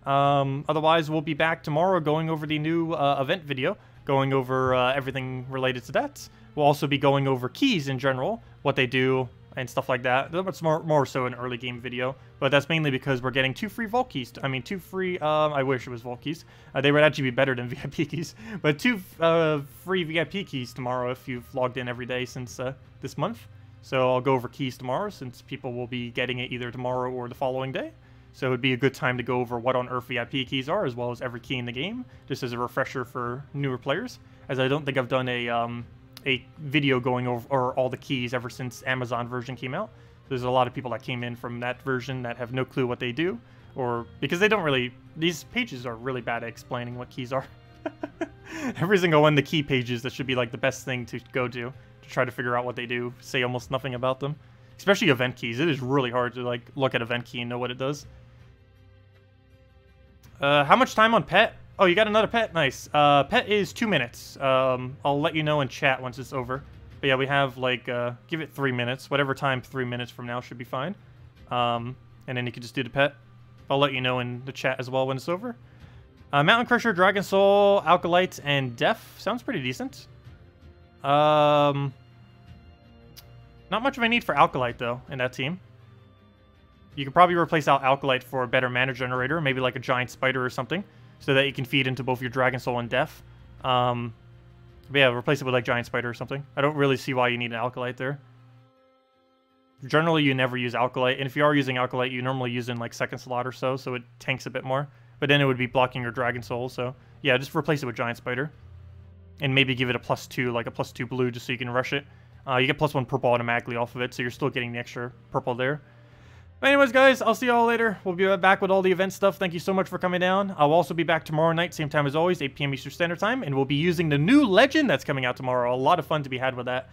Otherwise, we'll be back tomorrow going over the new event video. Going over everything related to that. We'll also be going over keys in general. What they do. And stuff like that. It's more so an early game video, but that's mainly because we're getting 2 free Vault keys. I mean, 2 free. I wish it was Vault keys. They would actually be better than VIP keys, but 2 free VIP keys tomorrow if you've logged in every day since this month. So I'll go over keys tomorrow since people will be getting it either tomorrow or the following day. So it would be a good time to go over what on earth VIP keys are, as well as every key in the game, just as a refresher for newer players. As I don't think I've done a video going over all the keys ever since Amazon version came out. There's a lot of people that came in from that version that have no clue what they do, or because they don't really, these pages are really bad at explaining what keys are. Every single one of the key pages, that should be like the best thing to go to try to figure out what they do. Say almost nothing about them. Especially event keys. It is really hard to like look at event key and know what it does. How much time on pet? Oh, you got another pet? Nice. Pet is 2 minutes. I'll let you know in chat once it's over. But yeah, we have like, give it 3 minutes. Whatever time 3 minutes from now should be fine. And then you can just do the pet. I'll let you know in the chat as well when it's over. Mountain Crusher, Dragon Soul, Alkalite, and Def. Sounds pretty decent. Not much of a need for Alkalite, though, in that team. You could probably replace out Alkalite for a better mana generator, maybe like a giant spider or something, so that you can feed into both your Dragon Soul and Def. But yeah, replace it with like giant spider or something. I don't really see why you need an Alkalite there. Generally, you never use Alkalite, and if you are using Alkalite, you normally use it in like second slot or so it tanks a bit more. But then it would be blocking your Dragon Soul, so yeah, just replace it with Giant Spider. And maybe give it a +2, like a +2 blue, just so you can rush it. You get +1 purple automatically off of it, so you're still getting the extra purple there. But anyways, guys, I'll see you all later. We'll be back with all the event stuff. Thank you so much for coming down. I'll also be back tomorrow night, same time as always, 8 p.m. Eastern Standard Time, and we'll be using the new legend that's coming out tomorrow. A lot of fun to be had with that.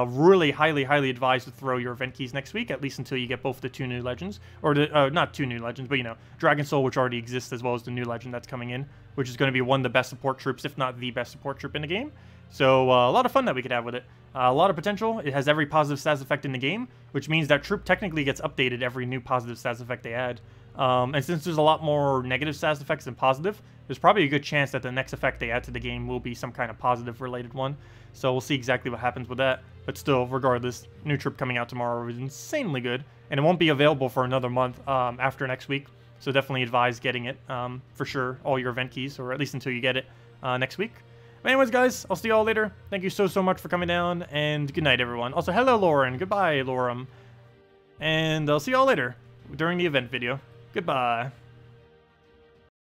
Really highly advised to throw your event keys next week, at least until you get both the 2 new legends. Or, not 2 new legends, but, you know, Dragon Soul, which already exists, as well as the new legend that's coming in, which is going to be one of the best support troops, if not the best support troop in the game. So, a lot of fun that we could have with it. A lot of potential. It has every positive stats effect in the game, which means that troop technically gets updated every new positive stats effect they add. And since there's a lot more negative stats effects than positive, there's probably a good chance that the next effect they add to the game will be some kind of positive related one. So we'll see exactly what happens with that. But still, regardless, new troop coming out tomorrow is insanely good. And it won't be available for another month after next week. So definitely advise getting it for sure, all your event keys, or at least until you get it next week. But anyways, guys, I'll see you all later. Thank you so much for coming down, and good night, everyone. Also, hello, Lauren. Goodbye, Lorem. And I'll see you all later during the event video. Goodbye.